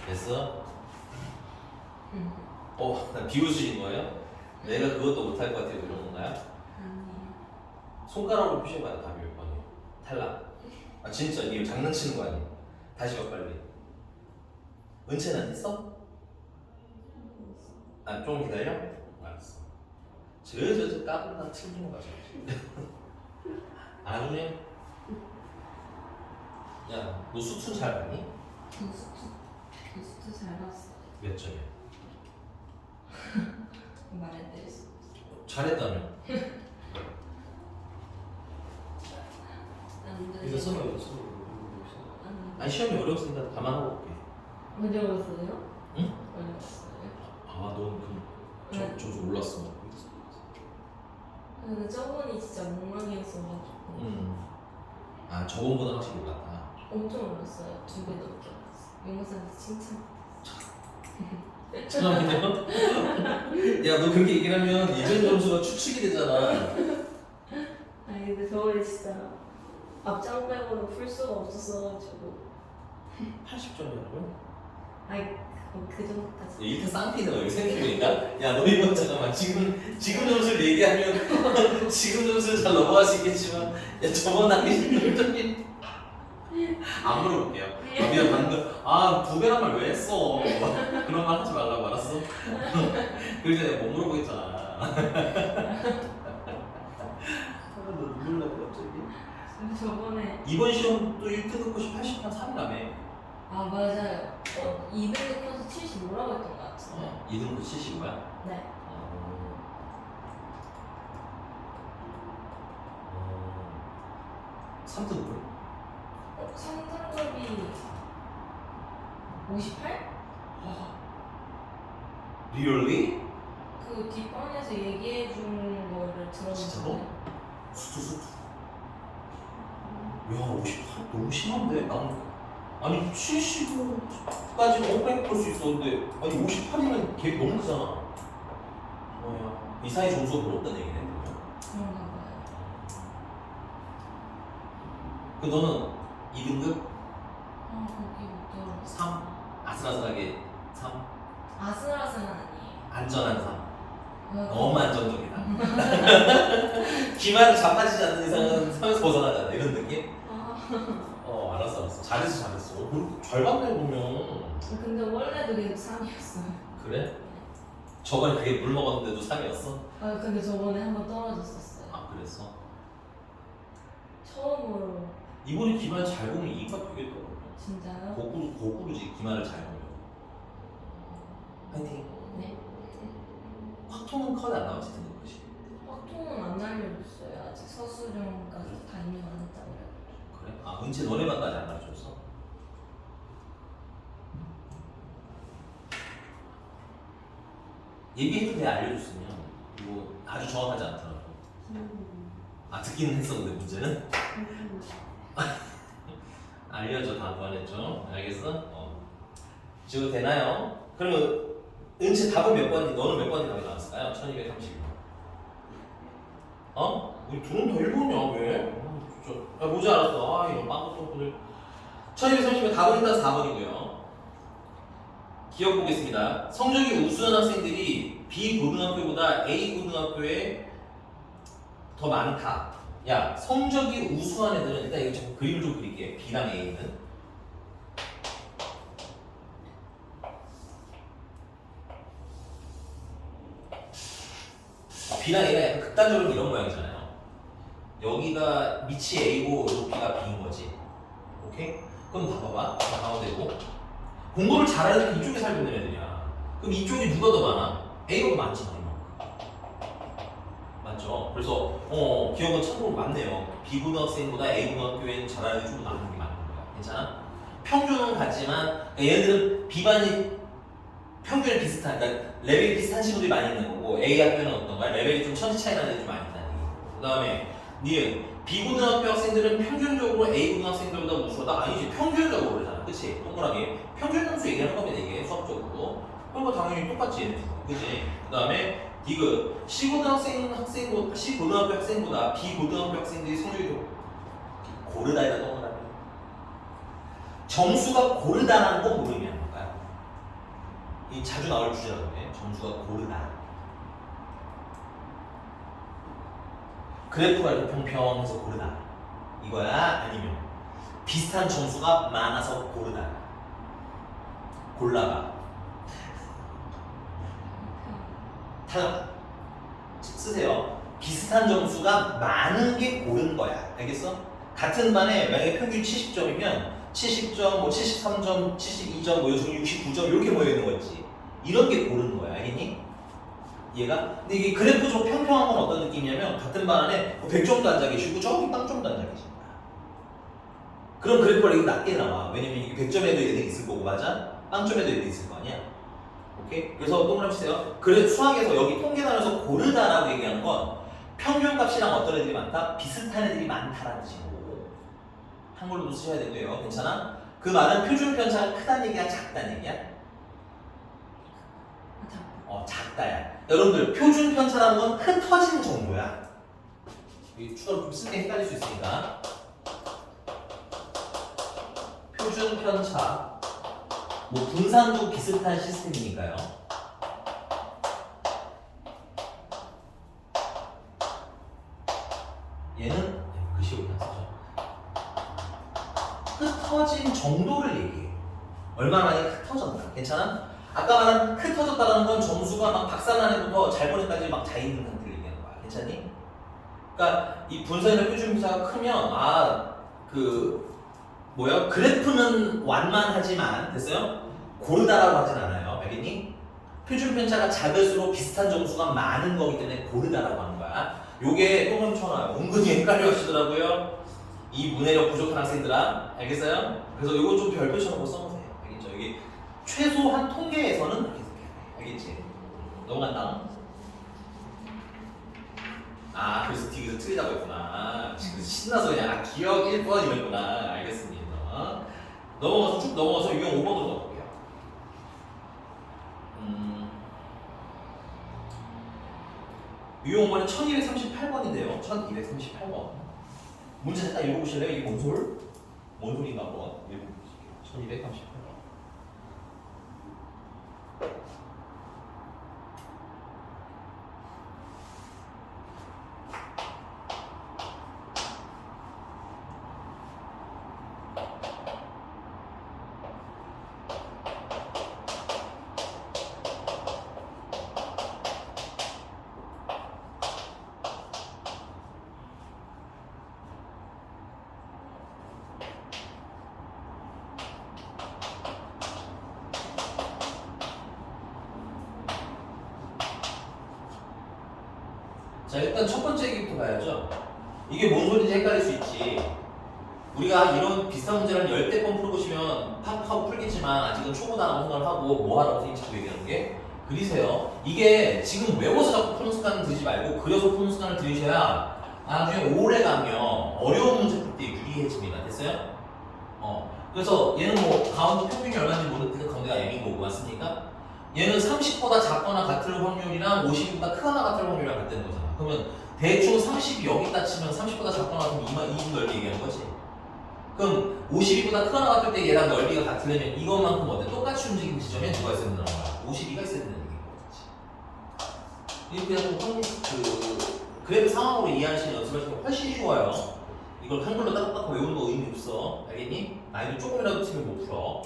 됐어? 나 비웃으신 거예요? 내가 그것도 못할 것 같아요. 이런 건가요? 손가락으로 표시해봐요. 답이 몇 번이에요? 탈락. 아 진짜 이거 장난치는 거 아니에요? 다시 봐 빨리. 은채는 했어? 아 좀 기다려? 알았어. 저 까불다 틀린 거 같아. 아주네. 야, 너 수투 잘 봤니? 수트 잘 봤어. 몇 점이야? 말해드렸어. 잘했다며? 이거 써봐요. 아니 시험이 어려웠으니까 감안하고 올게. 어려웠어요? 응? 어려웠어요? 아, 넌 그럼 점수 올랐어. 근데 저번이 진짜 엉망이었어가지고 아, 저번보다 확실히 올랐다. 엄청 올랐어요. 2배 넘게 올랐어. 영상에서 칭찬. 잠깐만요. 야, 너 그렇게 얘기를 하면 예전 점수가 추측이 되잖아. 아니 근데 저번에 진짜 앞장 빼고는 풀 수가 없었어가지고 80점이라고요? 아니 그 정도까지. 일단 쌍피는 여기 생각해보니까 야, 너 이거 잠깐만 지금 점수를 얘기하면 지금 점수는 잘 넘어갈 수 있겠지만 야, 저번 하기 힘들긴 안 물어볼게요. 미안 방금 2배란 말 왜 했어? 그런 말 하지 말라고 알았어? 그래서 내가 못 물어보겠잖아. 너 눈물 나고 갑자기? 저번에 이번 시험도 1등급 컷이 80한 3이라며. 아 맞아요. 200 커서 75라고 했던 것 같은데. 2등급 75야? 네. 3등급은? 3등급이 58? Really? 그 뒷방에서 얘기해 준 거를 진짜로? 들었는데. 수투. 야, 58 너무 심한데? 아니 75까지는 엉뚱하게 볼수 있었는데 아니 58이면 걔 너무 크잖아. 이 사이 점수가 부럽다는 얘기네. 그런가 봐요. 그 너는 2등급 거기 못 들어봤어. 3 아슬아슬하게 3 아슬아슬한 아니에요. 안전한 3 어, 너무 안정적이다. 기만 자빠지지 않는 이상은 3에서 벗어나잖아 이런 느낌? 알았어 잘했어 잘 봤네 보면. 근데 원래도 계속 3이었어요. 그래? 저번에 그게 물 먹었는데도 3이었어? 아 근데 저번에 한번 떨어졌었어요. 아 그랬어? 처음으로. 이번에 기만 잘 보면 2가 되겠다. 진짜요? 거꾸로지 기만을 잘 보면. 파이팅. 네. 확통은 컷이 안 나오지 등급컷이. 확통은 안 알려줬어요. 아직 서술형까지 다 입력 안 했다고 그래요. 그래? 은채 너네반까지 안 가르쳐줬어? 얘기해도 돼 알려줬으면. 뭐 아주 정확하지 않더라도. 듣기는 했었는데 문제는? 알려줘 다음번에 좀. 알겠어? 지금 되나요? 그러면 은채 답은 몇 번이, 너는 몇 번이 답이 나왔을까요? 1230. 우리 둘은 다 1번이야 왜? 진짜. 야 뭐지 알았어. 이런 빵꾸똥꾸들. 1230은 답은 일단 4번이고요. 기억 보겠습니다. 성적이 우수한 학생들이 B 고등학교보다 A 고등학교에 더 많다. 야, 성적이 우수한 애들은 일단 이거 좀 그림을 좀 그릴게. B랑 A는 B랑 A가 약간 극단적으로 이런 모양이잖아요. 여기가 밑이 A고 높이가 B인 거지. 오케이? 그럼 봐봐봐. 가운데고 공부를 잘하는 애들은 이쪽에 살고 있는 애들이야. 그럼 이쪽이 누가 더 많아? A가 더 많지 이만큼. 맞죠? 그래서 기억은 참고로 맞네요. B 고등학생보다 A 고등학교에는 잘하는 애들이 좀 많은 게 맞는 거야. 괜찮아? 평균은 같지만 얘들은 B반이 평균이 비슷한, 그러니까 레벨이 비슷한 친구들이 많이 있는 거고 A 학교는 어떤 거야? 레벨이 좀 천지 차이 나는 애들이 많이 있다는 얘기. 그 다음에 니은 B 고등학교 학생들은 평균적으로 A 고등학생들보다 우수하다? 아니지, 평균적으로 그러잖아. 그치? 동그라미 평균 점수 얘기하는 거면 이게 수학적으로. 그러니까 당연히 똑같지. 그치? 그 다음에 디귿 C 고등학교 학생보다 B 고등학교 학생들이 성적이 더 고르다에다 동그라미. 점수가 고르다라는 건 모르는 게 뭘까요? 이 자주 나올 주제라고 해. 점수가 고르다. 그래프가 이렇게 평평해서 고르다 이거야? 아니면 비슷한 점수가 많아서 고르다. 골라봐. 다 쓰세요. 비슷한 점수가 많은 게 고른 거야. 알겠어? 같은 반에 만약에 평균 70점이면 70점, 뭐 73점, 72점, 뭐 요즘 69점 이렇게 모여 있는 거지. 이런 게 고른 거야. 알겠니? 얘가? 근데 이게 그래프적으로 평평한 건 어떤 느낌이냐면 같은 반 안에 100점도 앉아 계시고 저기 빵점도 앉아 계신 거야. 그럼 그래프가 이게 낮게 나와. 왜냐면 이게 100점에도 애들이 있을 거고, 맞아? 빵점에도 애들이 있을 거 아니야? 오케이? 그래서 동그라미 치세요. 그래 수학에서 여기 통계단에서 고르다라고 얘기하는 건 평균값이랑 어떤 애들이 많다? 비슷한 애들이 많다라는 뜻이고, 한글로도 쓰셔야 되고요. 괜찮아? 그 말은 표준 편차가 크다는 얘기야, 작다는 얘기야? 작다야. 여러분들 표준 편차라는 건 흩어지는 정도야. 이 추가로 좀 쓸 때 헷갈릴 수 있으니까. 표준 편차. 뭐 분산도 비슷한 시스템이니까요. 얘는 글씨로 그냥 쓰죠. 흩어진 정도를 얘기해. 얼마나 많이 흩어졌나. 괜찮아? 아까 말한 흩어졌다는 건 점수가 막 박살난 애부터 잘 보내까지 막 자 있는 상태를 얘기하는 거야. 괜찮니? 그러니까 이 분산이나 표준 편차가 크면 그래프는 완만하지만 됐어요? 고르다라고 하진 않아요. 알겠니? 표준 편차가 작을수록 비슷한 점수가 많은 거기 때문에 고르다라고 하는 거야. 요게 또 멈춰놔요. 은근히 헷갈려 하시더라고요. 이 문해력 부족한 학생들아. 알겠어요? 그래서 요거 좀 별표 쳐놓고 써보세요. 알겠죠? 이게 최소한 통계에서는 그렇게 생각해야 돼. 알겠지? 넘어간다. 아, 그래서 뒤에서 틀리다고 했구나. 지금 신나서 그냥 기억 1번 이랬구나. 알겠습니다. 넘어가서 쭉 넘어가서 유형 5번으로 넘어갈게요. 유형 5번은 1238번인데요. 1238번. 문제 잠깐 읽어보실래요? 이게 뭔 소리인가 한번 읽어보실게요. 1238번. 자, 일단 첫 번째 얘기부터 봐야죠. 이게 뭔 소리인지 헷갈릴 수 있지. 우리가 이런 비슷한 문제를 10대 번 풀어보시면 팍하고 풀겠지만 아직은 초보다라고 생각을 하고 뭐 하라고 선생님이 자꾸 얘기하는 게 그리세요. 이게 지금 외워서 자꾸 푸는 습관을 들이지 말고 그려서 푸는 습관을 들이셔야 나중에 오래 가면 어려운 문제 풀 때 유리해집니다. 됐어요? 그래서 얘는 뭐 가운데 평균이 얼마인지 모르니까 가운데가 m인 거고 맞습니까? 얘는 30보다 작거나 같을 확률이랑 50보다 크거나 같을 확률이랑 같다는 거잖아. 그러면 대충 30이 여기 있다 치면 30보다 작거나 같으면 2분 넓이 얘기하는 거지. 그럼 52보다 크거나 같을 때 얘랑 넓이가 같으려면 이것만큼 어때? 똑같이 움직이는 지점에 누가 있어야 된다는 거야? 52가 있어야 된다는 얘기인 거지. 이렇게 그냥 그래프 상황으로 이해하시는 연습하시면 훨씬 쉬워요. 이걸 한글로 따닥따닥 외우는 거 의미 없어. 알겠니? 나이도 조금이라도 치면 못 풀어.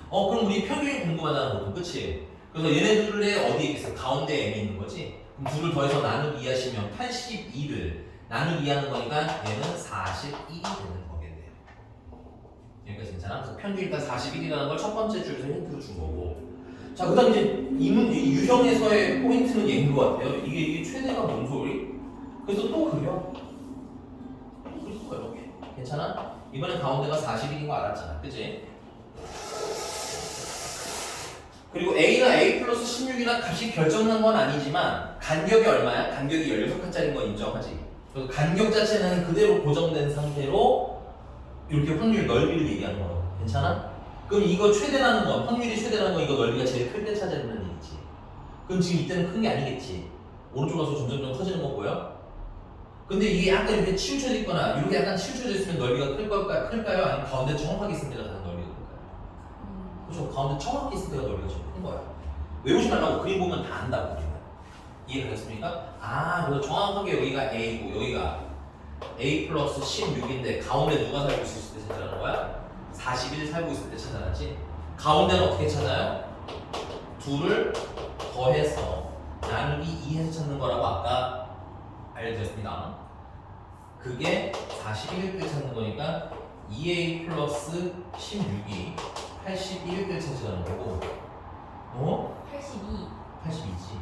그럼 우리 평균이 궁금하다는 거고, 그치? 그래서 얘네들의 어디에 있겠어? 가운데 m이 있는 거지? 그럼 둘을 더해서 나누기 이하시면 82를 나누기 이하는 거니까 얘는 41이 되는 거겠네요. 여기까지 괜찮아? 그래서 평균이 일단 41이라는 걸 첫 번째 줄에서 힌트로 준 거고. 자, 그 다음 이제 이 유형에서의 포인트는 얘인 것 같아요. 이게 최대가 뭔 소리? 그래서 또 그려. 이렇게. 괜찮아? 이번엔 가운데가 41인 거 알았잖아. 그치? 그리고 A나 A 플러스 16이나 값이 결정난 건 아니지만 간격이 얼마야? 간격이 16칸짜리인 건 인정하지. 그래서 간격 자체는 그대로 고정된 상태로 이렇게 확률 넓이를 얘기하는 거라고. 괜찮아? 그럼 이거 최대라는 건, 확률이 최대라는 건 이거 넓이가 제일 클 때 찾아내는 얘기지. 그럼 지금 이때는 큰 게 아니겠지. 오른쪽 가서 점점 커지는 거 보여? 근데 이게 약간 이렇게 치우쳐져 있거나 이렇게 약간 치우쳐져 있으면 넓이가 클까요? 아니면 가운데 정확하게 있을 때가 가는 넓이가 클까요? 그렇죠. 가운데 정확히 있을 때가 넓이가 제일 큰 거야. 외우지 말라고 그림 보면 다 안다고 우리는. 이해가겠습니까? 그래서 정확하게 여기가 A고 여기가 A 플러스 16인데 가운데 누가 살고 있을 때 찾아라는 거야? 41 살고 있을 때 찾아놨지? 가운데는 어떻게 찾아요? 둘을 더해서 나누기 2해서 찾는 거라고 아까 알려드렸습니다. 그게 41일 때 찾는 거니까 2A 플러스 16이 81일 때 찾으라는 거고 82지.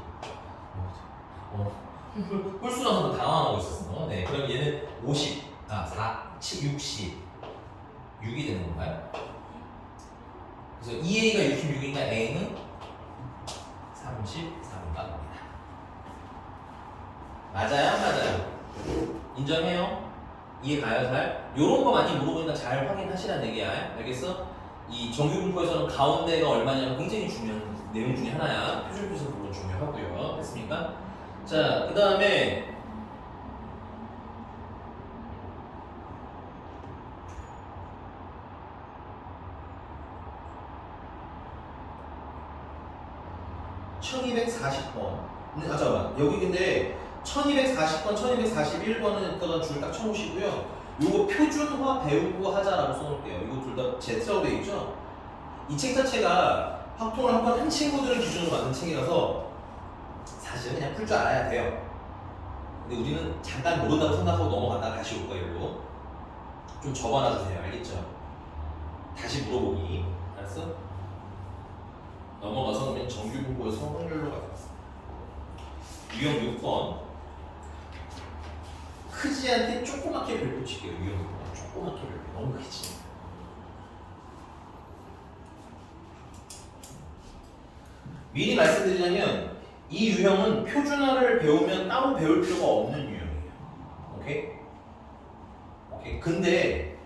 홀수 나서도 당황하고 있었어. 네, 그럼 얘는 66이 되는 건가요? 그래서 2A가 66이니까 A는 34인가 봅니다. 맞아요? 인정해요? 이해가요 잘? 요런 거 많이 물어보니까 잘 확인하시라는 얘기야. 알겠어? 이 정규분포에서는 가운데가 얼마냐는 굉장히 중요한 내용 중에 하나야. 표준표에서 물론 중요하고요. 됐습니까? 자, 그 다음에 잠깐만. 여기 근데 1240번, 1241번은 일단 줄 딱 쳐놓으시고요. 요거 표준화 배우고 하자라고 써놓을게요. 이거 둘 다 Z라고 되어 있죠? 이 책 자체가 확통을 한 번 한 친구들을 기준으로 만든 책이라서 사실 그냥 풀 줄 알아야 돼요. 근데 우리는 잠깐 모른다고 생각하고 넘어갔다가 다시 올 거예요. 좀 적어놔주세요. 알겠죠? 다시 물어보기. 알았어? 넘어가서 그러면 정규분포에서 확률로 가져왔어. 유형 6번. 크지한테 조그맣게 별표 칠게요. 유형 6번. 조그맣게 별표. 너무 크지. 미리 말씀드리자면 이 유형은 표준어를 배우면 따로 배울 필요가 없는 유형이에요. 오케이? 오케이. 근데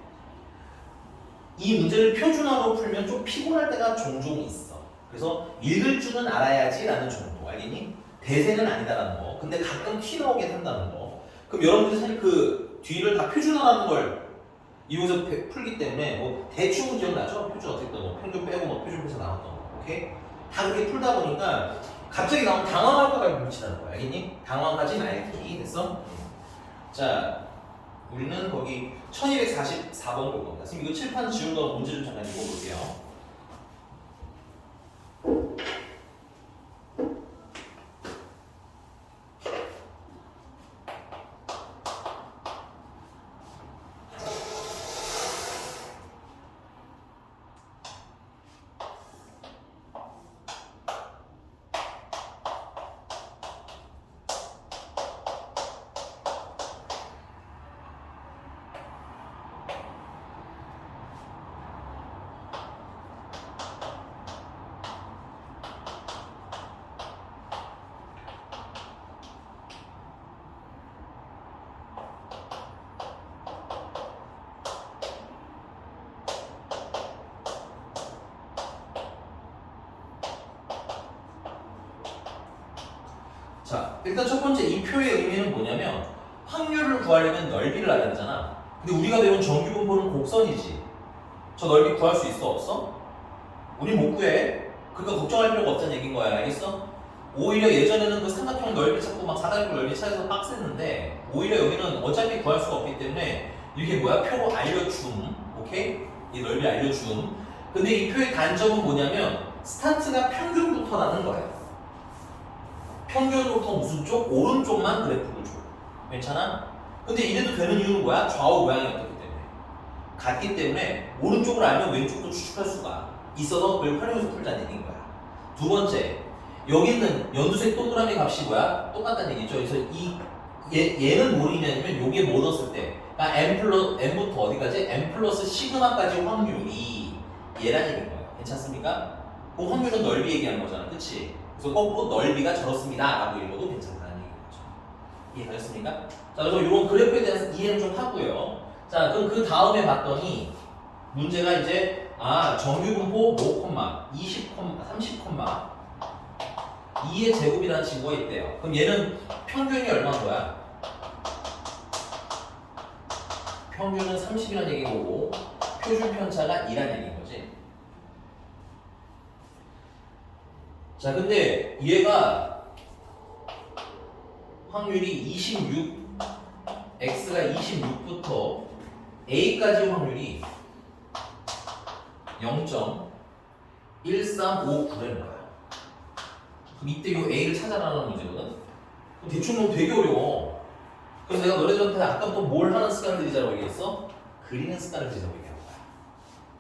이 문제를 표준어로 풀면 좀 피곤할 때가 종종 있어. 그래서 읽을 줄은 알아야지 라는 정도. 알겠니? 대세는 아니다라는 거. 근데 가끔 티 나오게 한다는 거. 그럼 여러분들이 사실 그 뒤를 다 표준어라는 걸 이용해서 풀기 때문에 뭐 대충 기억나죠? 표준 어떻게 뭐 평균 빼고 뭐 표준표에서 나왔던 거. 오케이? 다 그렇게 풀다 보니까 갑자기 나오면 당황할 거가 미치다는 거야. 알겠니? 당황하지 말기. 됐어? 자, 우리는 거기 1244번 볼 겁니다. 지금 이거 칠판 지운 거 문제 좀 잠깐 읽어볼게요. 자, 일단 첫 번째 이 표의 의미는 뭐냐면 확률을 구하려면 넓이를 알아야 되잖아. 근데 우리가 배운 정규분포는 곡선이지. 저 넓이 구할 수 있어? 없어? 우리 못 구해. 그러니까 걱정할 필요가 없다는 얘기인 거야. 알겠어? 오히려 예전에는 그 삼각형 넓이 찾고 막 사각형 넓이 찾아서 빡셌는데 오히려 여기는 어차피 구할 수가 없기 때문에 이렇게 뭐야? 표로 알려줌. 오케이? 이 넓이 알려줌. 근데 이 표의 단점은 뭐냐면 스타트가 평균부터라는 거야. 평균부터 무슨 쪽? 오른쪽만 그래프를 줘. 괜찮아? 근데 이래도 되는 이유는 뭐야? 좌우 모양이 어떻기 때문에. 같기 때문에 오른쪽을 알면 왼쪽도 추측할 수가 있어서 그걸 활용해서 풀자는 얘기인 거야. 두 번째, 여기 있는 연두색 동그라미 값이 뭐야? 똑같다는 얘기죠. 그래서 얘는 뭘 의미하냐면 요게 뭐 넣었을 때 그러니까 n부터 어디까지? n 플러스 시그마까지 확률이 얘라는 얘기인 거야. 괜찮습니까? 그 확률은 넓이 얘기하는 거잖아. 그치? 그래서 거꾸로 넓이가 저렇습니다 라고 읽어도 괜찮다는 얘기죠. 이해하셨습니까? 자, 그래서 이런 그래프에 대해서 이해를 좀 하고요. 자, 그럼 그 다음에 봤더니 문제가 이제 정규분포 5, 20, 30, 2의 제곱이라는 친구가 있대요. 그럼 얘는 평균이 얼마인 거야? 평균은 30이라는 얘기고 표준 편차가 2라는 얘기인 거지. 자, 근데 얘가 확률이 26, x가 26부터 a까지 확률이 0.1359라는 거야. 그럼 이때 이 a를 찾아라는 문제거든. 그럼 대충 보면 되게 어려워. 그래서 내가 너네들한테 아까부터 뭘 하는 습관을 들이자고 얘기했어? 그리는 습관을 들이자고 얘기한 거야.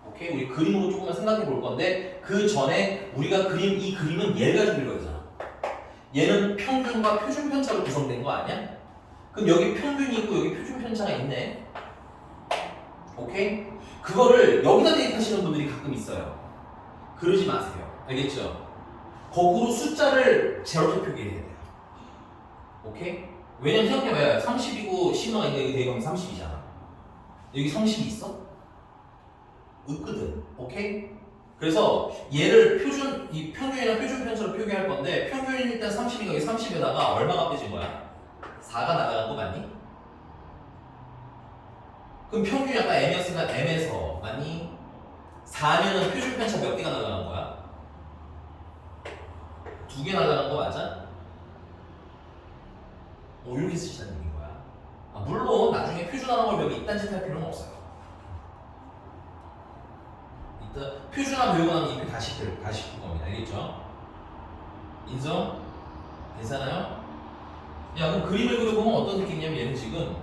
오케이? 우리 그림으로 조금만 생각해 볼 건데 그 전에 우리가 이 그림은 얘를 가지고 읽어야 되잖아. 얘는 평균과 표준 편차로 구성된 거 아니야? 그럼 여기 평균이 있고 여기 표준 편차가 있네. 오케이? 그거를 여기다 대입하시는 분들이 가끔 있어요. 그러지 마세요. 알겠죠? 거꾸로 숫자를 제로로 표기해야 돼요. 오케이? 왜냐면 생각해봐요. 30이고 시그마가 있는데 여기 대입하면 30이잖아. 여기 30이 있어? 없거든. 오케이? 그래서 얘를 이 평균이나 표준 편차로 표기할 건데 평균이 일단 30이니까 여기 30에다가 얼마가 빼진 거야? 4가 나가는 거 맞니? 그럼 평균이 아까 m이었으니까 m에서 맞니? 4면은 표준 편차 몇 개가 나가는 거야? 2개 나가는 거 맞아? 이렇게 쓰시는 얘기인 거야. 물론 나중에 표준화라는 걸 배우면 이딴 짓 할 필요는 없어요. 표준화 배우고 나면 이 표 다시 풀 겁니다. 알겠죠? 인정? 괜찮아요? 야, 그럼 그림을 그려보면 어떤 느낌이냐면 얘는 지금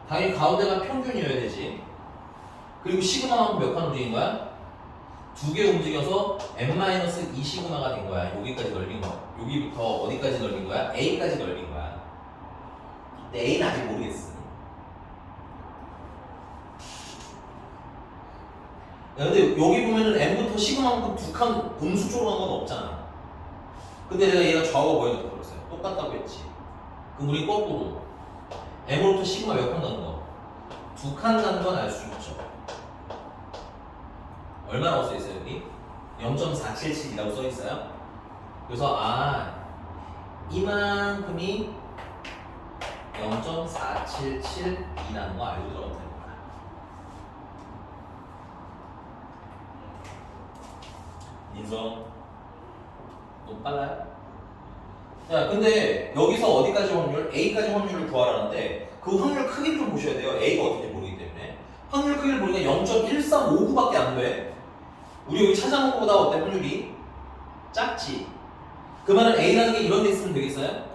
당연히 가운데가 평균이어야 되지. 그리고 시그마만큼 몇 칸 움직인 거야? 두 개 움직여서 n-2 시그마가 된 거야. 여기까지 넓인 거야. 여기부터 어디까지 넓인 거야? A까지 넓인 거야. 근데 A는 아직 모르겠어. 야, 근데 여기 보면은 M부터 시그마만큼 두 칸 음수 쪽으로 간 건 없잖아. 근데 내가 얘가 좌우가 보여줬다고 그랬어요. 똑같다고 했지. 그럼 우리 거꾸로 M으로부터 시그마 몇 칸 가는 거? 두 칸 가는 건 알 수 있죠. 얼마라고 써 있어요 여기? 0.477이라고 써 있어요. 그래서 이만큼이 0.477이라는 거 알고 들어가면 되는 거야. 인성 너무 빨라요? 자, 근데 여기서 어디까지 확률? A까지 확률을 구하라는데 그 확률 크기를 좀 보셔야 돼요. A가 어떤지 모르기 때문에. 확률 크기를 보니까 0.1359밖에 안 돼. 우리 여기 찾아놓은 것보다 어때 확률이? 작지? 그 말은 A라는 게 이런 데 있으면 되겠어요?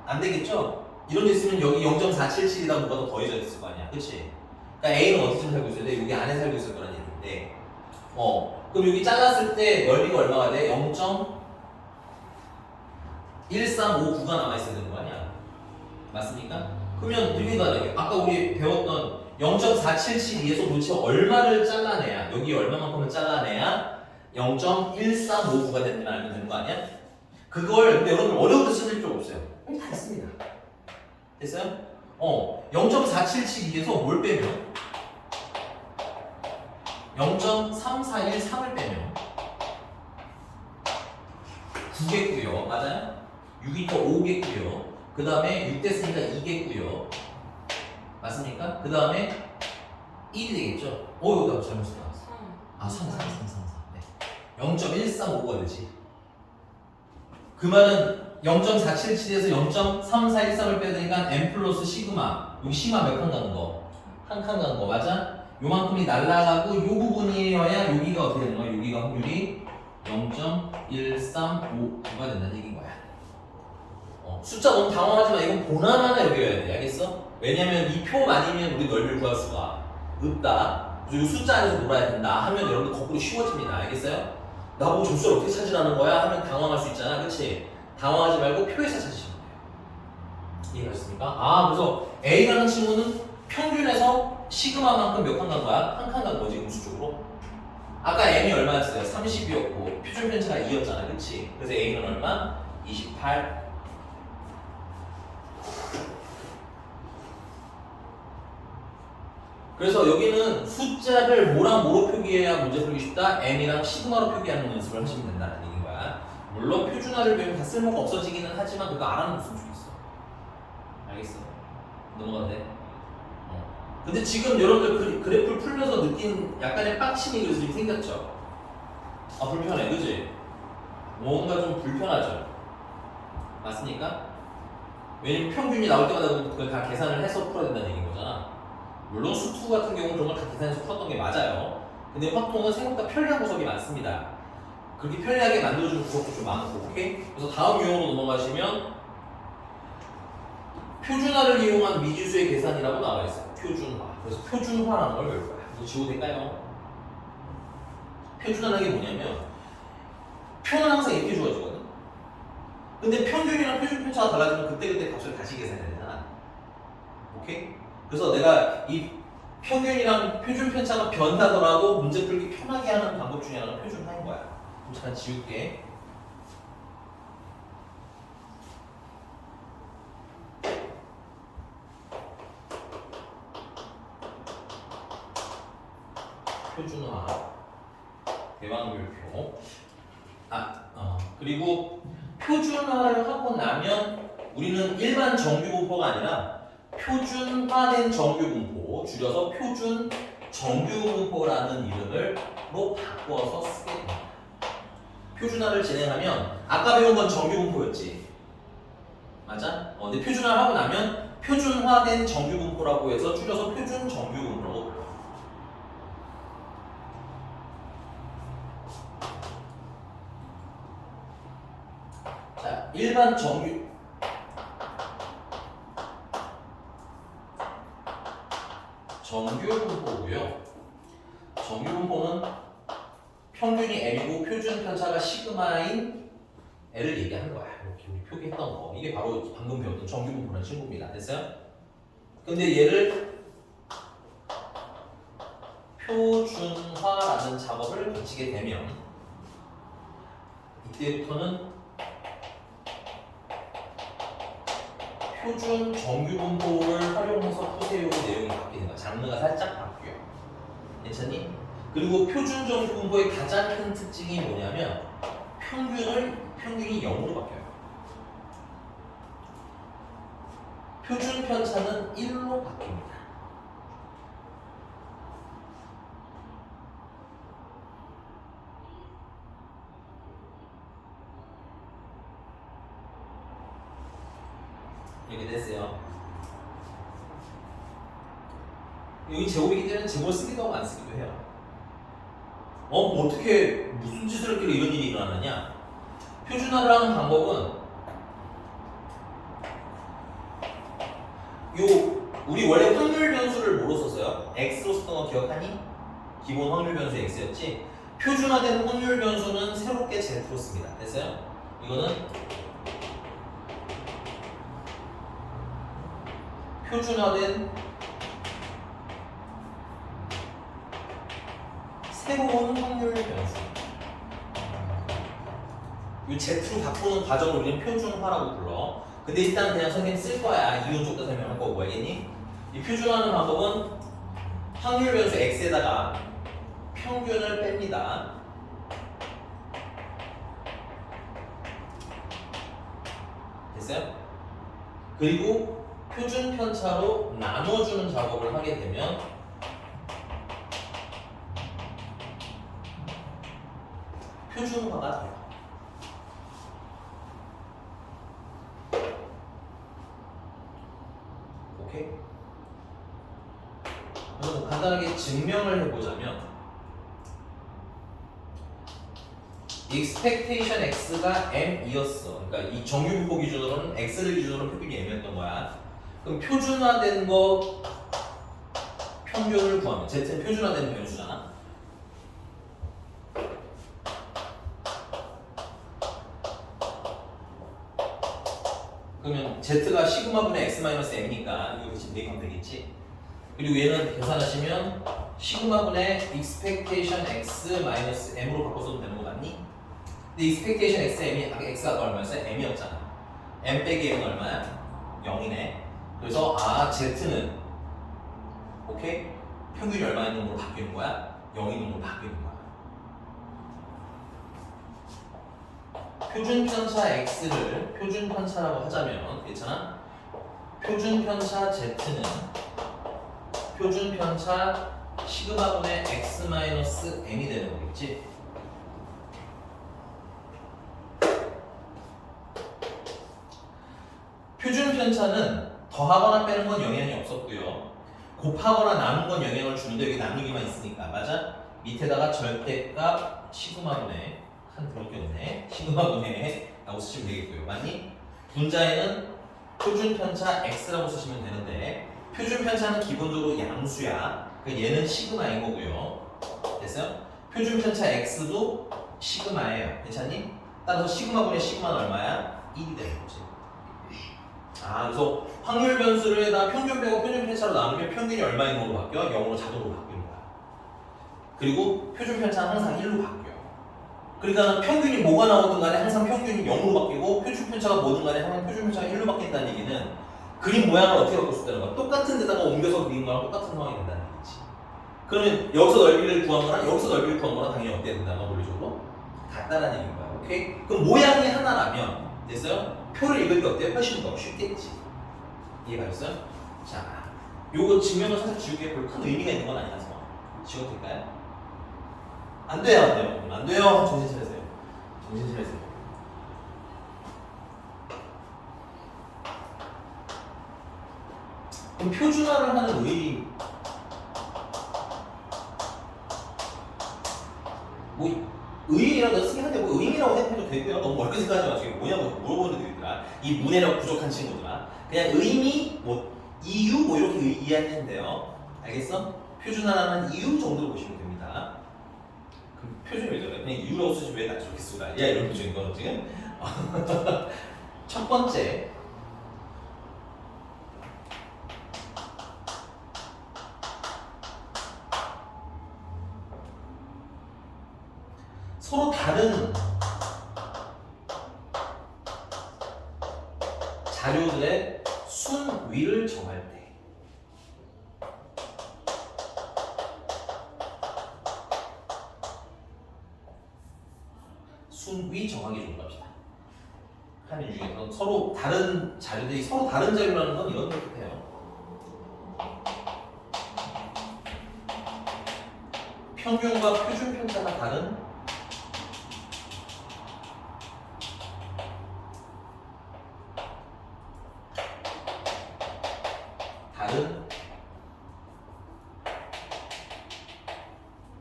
안 되겠죠? 이런 데 있으면 여기 0.477이다 뭐가 더 더해져 있을 거 아니야. 그치? 그러니까 A는 어디쯤 살고 있어야 돼? 여기 안에 살고 있을 거란 얘기인데 그럼 여기 잘랐을 때 넓이가 얼마가 돼? 0.1359가 남아있어야 되는 거 아니야? 맞습니까? 그러면 이렇게 가네. 아까 우리 배웠던 0.477에서 도대체 얼마를 잘라내야 여기 얼마만큼을 잘라내야 0.1359가 된다 알면 되는 거 아니야? 그걸 근데 여러분 어려운 데 쓸 필요 없어요. 다 했습니다. 됐어요? 0.477에서 뭘 빼면 0.3413을 빼면 9겠고요. 맞아요? 6이 더 5겠고요. 그 다음에 6 됐으니까 2겠고요. 맞습니까? 그 다음에 1이 되겠죠? 이거 나 잘못 썼다. 3. 네. 0.135가 되지. 그 말은 0.477에서 0.3413을 빼야 되니까 n 플러스 시그마. 여기 시그마 몇 칸 가는 거? 한 칸 가는 거. 맞아? 요만큼이 날라가고 요 부분이어야 여기가 어떻게 되는 거야? 여기가 확률이 0.135가 된다는 얘기인 거야. 숫자 너무 당황하지 마. 이건 보나마나 여겨야 돼. 알겠어? 왜냐면 이 표 아니면 우리 넓이를 구할 수가 없다. 그리고 숫자 안에서 놀아야 된다 하면 여러분들 거꾸로 쉬워집니다. 알겠어요? 나보고 점수를 어떻게 찾으라는 거야? 하면 당황할 수 있잖아. 그치? 당황하지 말고 표에서 찾으시면 돼요. 이해하셨습니까? 그래서 A라는 친구는 평균에서 시그마만큼 몇 칸 간 거야? 한 칸 간 거지, 음수 쪽으로. 아까 M이 얼마였어요? 30이었고 표준 편차가 2였잖아. 그치? 그래서 A는 얼마? 28. 그래서 여기는 숫자를 뭐랑 뭐로 표기해야 문제 풀기 쉽다? M이랑 시그마로 표기하는 연습을 하시면 된다는 얘기인 거야. 물론 표준화를 배우면 다 쓸모가 없어지기는 하지만 그거 알아놓으면 좋겠어. 알겠어? 넘어가도 돼? 근데 지금 여러분들 그래프를 풀면서 느낀 약간의 빡침이 그래서 좀 생겼죠? 불편해, 그지? 뭔가 좀 불편하죠? 맞습니까? 왜냐면 평균이 나올 때마다 그걸 다 계산을 해서 풀어야 된다는 얘기인 거잖아. 물론 수투 같은 경우는 그런 걸 다 계산해서 풀었던 게 맞아요. 근데 확통은 생각보다 편리한 구석이 많습니다. 그렇게 편리하게 만들어주는 구석도 좀 많고, 오케이? 그래서 다음 유형으로 넘어가시면 표준화를 이용한 미지수의 계산이라고 나와 있어요. 표준화. 그래서 표준화라는 걸 배울 거야. 이거 지워도 될까요? 표준화라는 게 뭐냐면 표는 항상 이렇게 주어지거든. 근데 평균이랑 표준 편차가 달라지면 그때그때 값을 다시 계산해야 되잖아. 오케이? 그래서 내가 이 평균이랑 표준 편차가 변하더라도 문제 풀기 편하게 하는 방법 중에 하나가 표준화인 거야. 그럼 잠깐 지울게. 표준화 대방별표. 그리고 표준화를 하고 나면 우리는 일반 정규분포가 아니라 표준화된 정규분포, 줄여서 표준 정규분포라는 이름으로 바꿔서 쓰게 됩니다. 표준화를 진행하면 아까 배운 건 정규분포였지. 맞아? 근데 표준화를 하고 나면 표준화된 정규분포라고 해서 줄여서 표준 정규분포라고. 자, 일반 정규 분포고요. 정규 분포는 평균이 M이고 표준 편차가 시그마인 L을 얘기하는 거야. 이렇게 우리 표기했던 거. 이게 바로 방금 배웠던 정규 분포라는 친구입니다. 됐어요? 근데 얘를 표준화라는 작업을 거치게 되면 이때부터는 표준 정규 분포를 활용해서 푸세요 내용이 바뀌는 거야. 장르가 살짝 바뀌어. 괜찮니? 그리고 표준 정규 분포의 가장 큰 특징이 뭐냐면 평균이 0으로 바뀌어요. 표준 편차는 1로 바뀝니다. 이렇게 됐어요. 여기 제곱이기 때문에 제곱을 쓰기도 하고 안 쓰기도 해요. 뭐 어떻게 무슨 짓을 했길래 이런 일이 일어나느냐? 표준화를 하는 방법은 우리 원래 확률 변수를 뭐로 썼어요? x로 썼던 거 기억하니? 기본 확률 변수 x였지? 표준화된 확률 변수는 새롭게 z로 씁니다. 됐어요? 이거는 표준화된 새로운 확률 변수. 이 Z로 바꾸는 과정을 우리는 표준화라고 불러. 근데 일단 그냥 선생님 쓸 거야. 이론 쪽도 설명할 거고, 알겠니? 이 표준화하는 방법은 확률 변수 X에다가 평균을 뺍니다. 됐어요? 그리고 표준 편차로 나눠주는 작업을 하게 되면 표준화가 돼요. 오케이? 그래서 간단하게 증명을 해보자면 expectation x가 m이었어. 그러니까 이 정규 분포 기준으로는 x를 기준으로 표준이 m이었던 거야. 그럼 표준화된 거 평균을 구하면 z는 표준화된 변수잖아. 그러면 z가 시그마분의 x-m이니까 이거 지금 대입하면 되겠지. 그리고 얘는 계산하시면 시그마분의 expectation x-m으로 바꿔서도 되는 거 맞니? 근데 expectation x-m이 x가 얼마였어요? m이었잖아. m 빼기 m은 얼마야? 0이네. 그래서 z는 오케이? 평균이 얼마인 놈으로 바뀌는 거야? 0인 놈으로 바뀌는 거야. 표준 편차 x를 표준 편차라고 하자면 괜찮아? 표준 편차 z는 표준 편차 시그마분의 x-m이 되는 거겠지? 표준 편차는 더하거나 빼는 건 영향이 없었고요. 곱하거나 나눈 건 영향을 주는데 여기 나누기만 있으니까 맞아? 밑에다가 절대값 시그마분의 한 들었겠네. 시그마분의 라고 쓰시면 되겠고요. 맞니? 분자에는 표준 편차 x라고 쓰시면 되는데 표준 편차는 기본적으로 양수야. 얘는 시그마인 거고요. 됐어요? 표준 편차 x도 시그마예요. 괜찮니? 따라서 시그마분의 시그마는 얼마야? 1이 되는 거지. 그래서 확률 변수를 평균 빼고 표준 편차로 나누면 평균이 얼마인 걸로 바뀌어? 0으로 자동으로 바뀌는 거야. 그리고 표준 편차는 항상 1로 바뀌어. 그러니까 평균이 뭐가 나오든 간에 항상 평균이 0으로 바뀌고 표준 편차가 뭐든 간에 항상 표준 편차가 1로 바뀐다는 얘기는 그림 모양을 어떻게 바꿀 수 있다는 거야? 똑같은 데다가 옮겨서 그린 거랑 똑같은 상황이 된다는 얘기지. 그러면 여기서 넓이를 구한 거랑 여기서 넓이를 구한 거랑 당연히 어때야 된다는 거야? 논리적으로? 같다라는 얘기인 거야. 오케이? 그럼 모양이 하나라면 됐어요? 표를 읽을 때 어때요? 훨씬 더 쉽겠지. 이해가셨어요? 자, 요거 증명을 사실 지우기에 별로 큰 의미가 있는 건 아니라서 지워도 될까요? 안 돼요, 안 돼요. 안 돼요. 정신 차리세요. 정신 차리세요. 그럼 표준화를 하는 의의 뭐 의인이라고 내가 쓰긴 한데 뭐 의인이라고 생각해도 되고요. 너무 멀게 생각하지 마시고 뭐냐고 물어보는 애들이더라. 이 문해력 부족한 친구들아. 그냥 의미 뭐 이유 뭐 이렇게 이해하시면 돼요. 알겠어? 표준화라는 이유 정도로 보시면 됩니다. 그럼 표준이 왜 저래? 그냥 이유라고 쓰지 왜 나 저렇게 쓰라? 야 이런 표준인 거는 지금. 첫 번째. 서로 다른 자료들의 순위를 정할 때 순위 정하기 좀 합시다. 하는 중에서 서로 다른 자료들이 서로 다른 자료라는 건 이런 것도 돼요. 평균과 표준 편차가 다른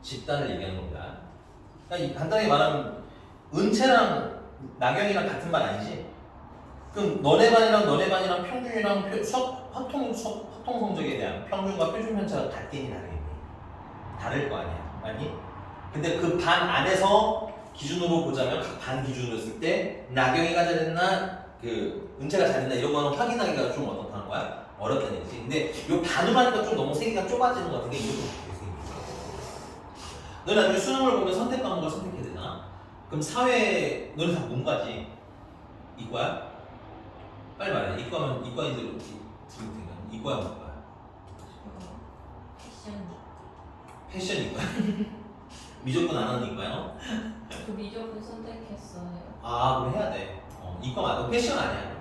집단을 얘기하는 겁니다. 그러니까 간단하게 말하면 은채랑 나경이랑 같은 반 아니지? 그럼 너네 반이랑 평균이랑 확통 성적에 대한 평균과 표준 편차가 같겠니 다르겠니? 다를 거 아니야, 맞니? 근데 그 반 안에서 기준으로 보자면 각 반 기준으로 했을 때 나경이가 잘했나 그 은채가 잘했나 이런 거는 확인하기가 좀 어떻다는 거야? 어렵다는 얘기지. 근데 요 반으로 하니까 좀 너무 세계가 좁아지는 것 같은 게 이것도 너네 나중에 수능을 보면 선택 과목을 선택해야 되잖아. 그럼 사회 너네 다 문과지? 이과야? 빨리 말해. 이과면 이과인들로 들을 테니까 이과야 문과야? 패션 이과야? 미적분 안 하는 이과야? 저 미적분 선택했어요. 아 그럼 해야 돼. 이과 맞아. 패션 아니야.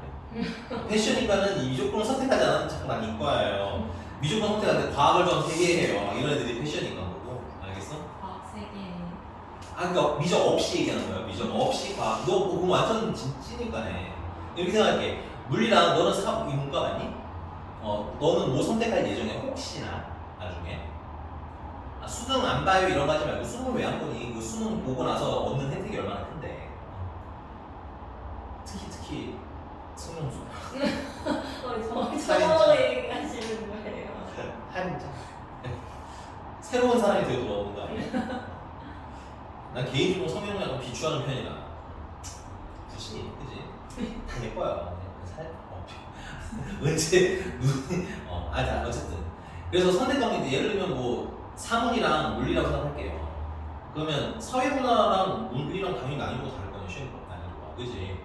패션 이과는 이 미적분을 선택하지 않으면 자꾸 난 이과예요. 미적분 선택하는데 과학을 좀 3개 해요. 이런 애들이 패션 이과고. 알겠어? 과학 3개. 아 그러니까 미적 없이 얘기하는 거야. 미적 없이 과학. 너 그거 완전 찐이과네. 이렇게 생각할게. 물리랑 너는 문과 맞니? 너는 뭐 선택할 예정이야? 혹시나 나중에. 수능 안 봐요 이런 거 하지 말고 수능 왜 안 보니? 그 수능 보고 나서 얻는 혜택이 얼마나 큰데. 특히 성형수. 저거 얘기하시는 거예요. 할인자. 새로운 사람이 되어 돌아오는 거 아니야? 난 개인적으로 성형을 약간 비추하는 편이라. 굳이, 그지? 다 예뻐요. 은채, 눈, 어쨌든. 그래서 선택 과목인데 예를 들면 뭐 사문이랑 물리라고 생각할게요. 그러면 사회문화랑 물리랑 당연히 난이도가 다를 거냐, 시험 난이도가. 그지?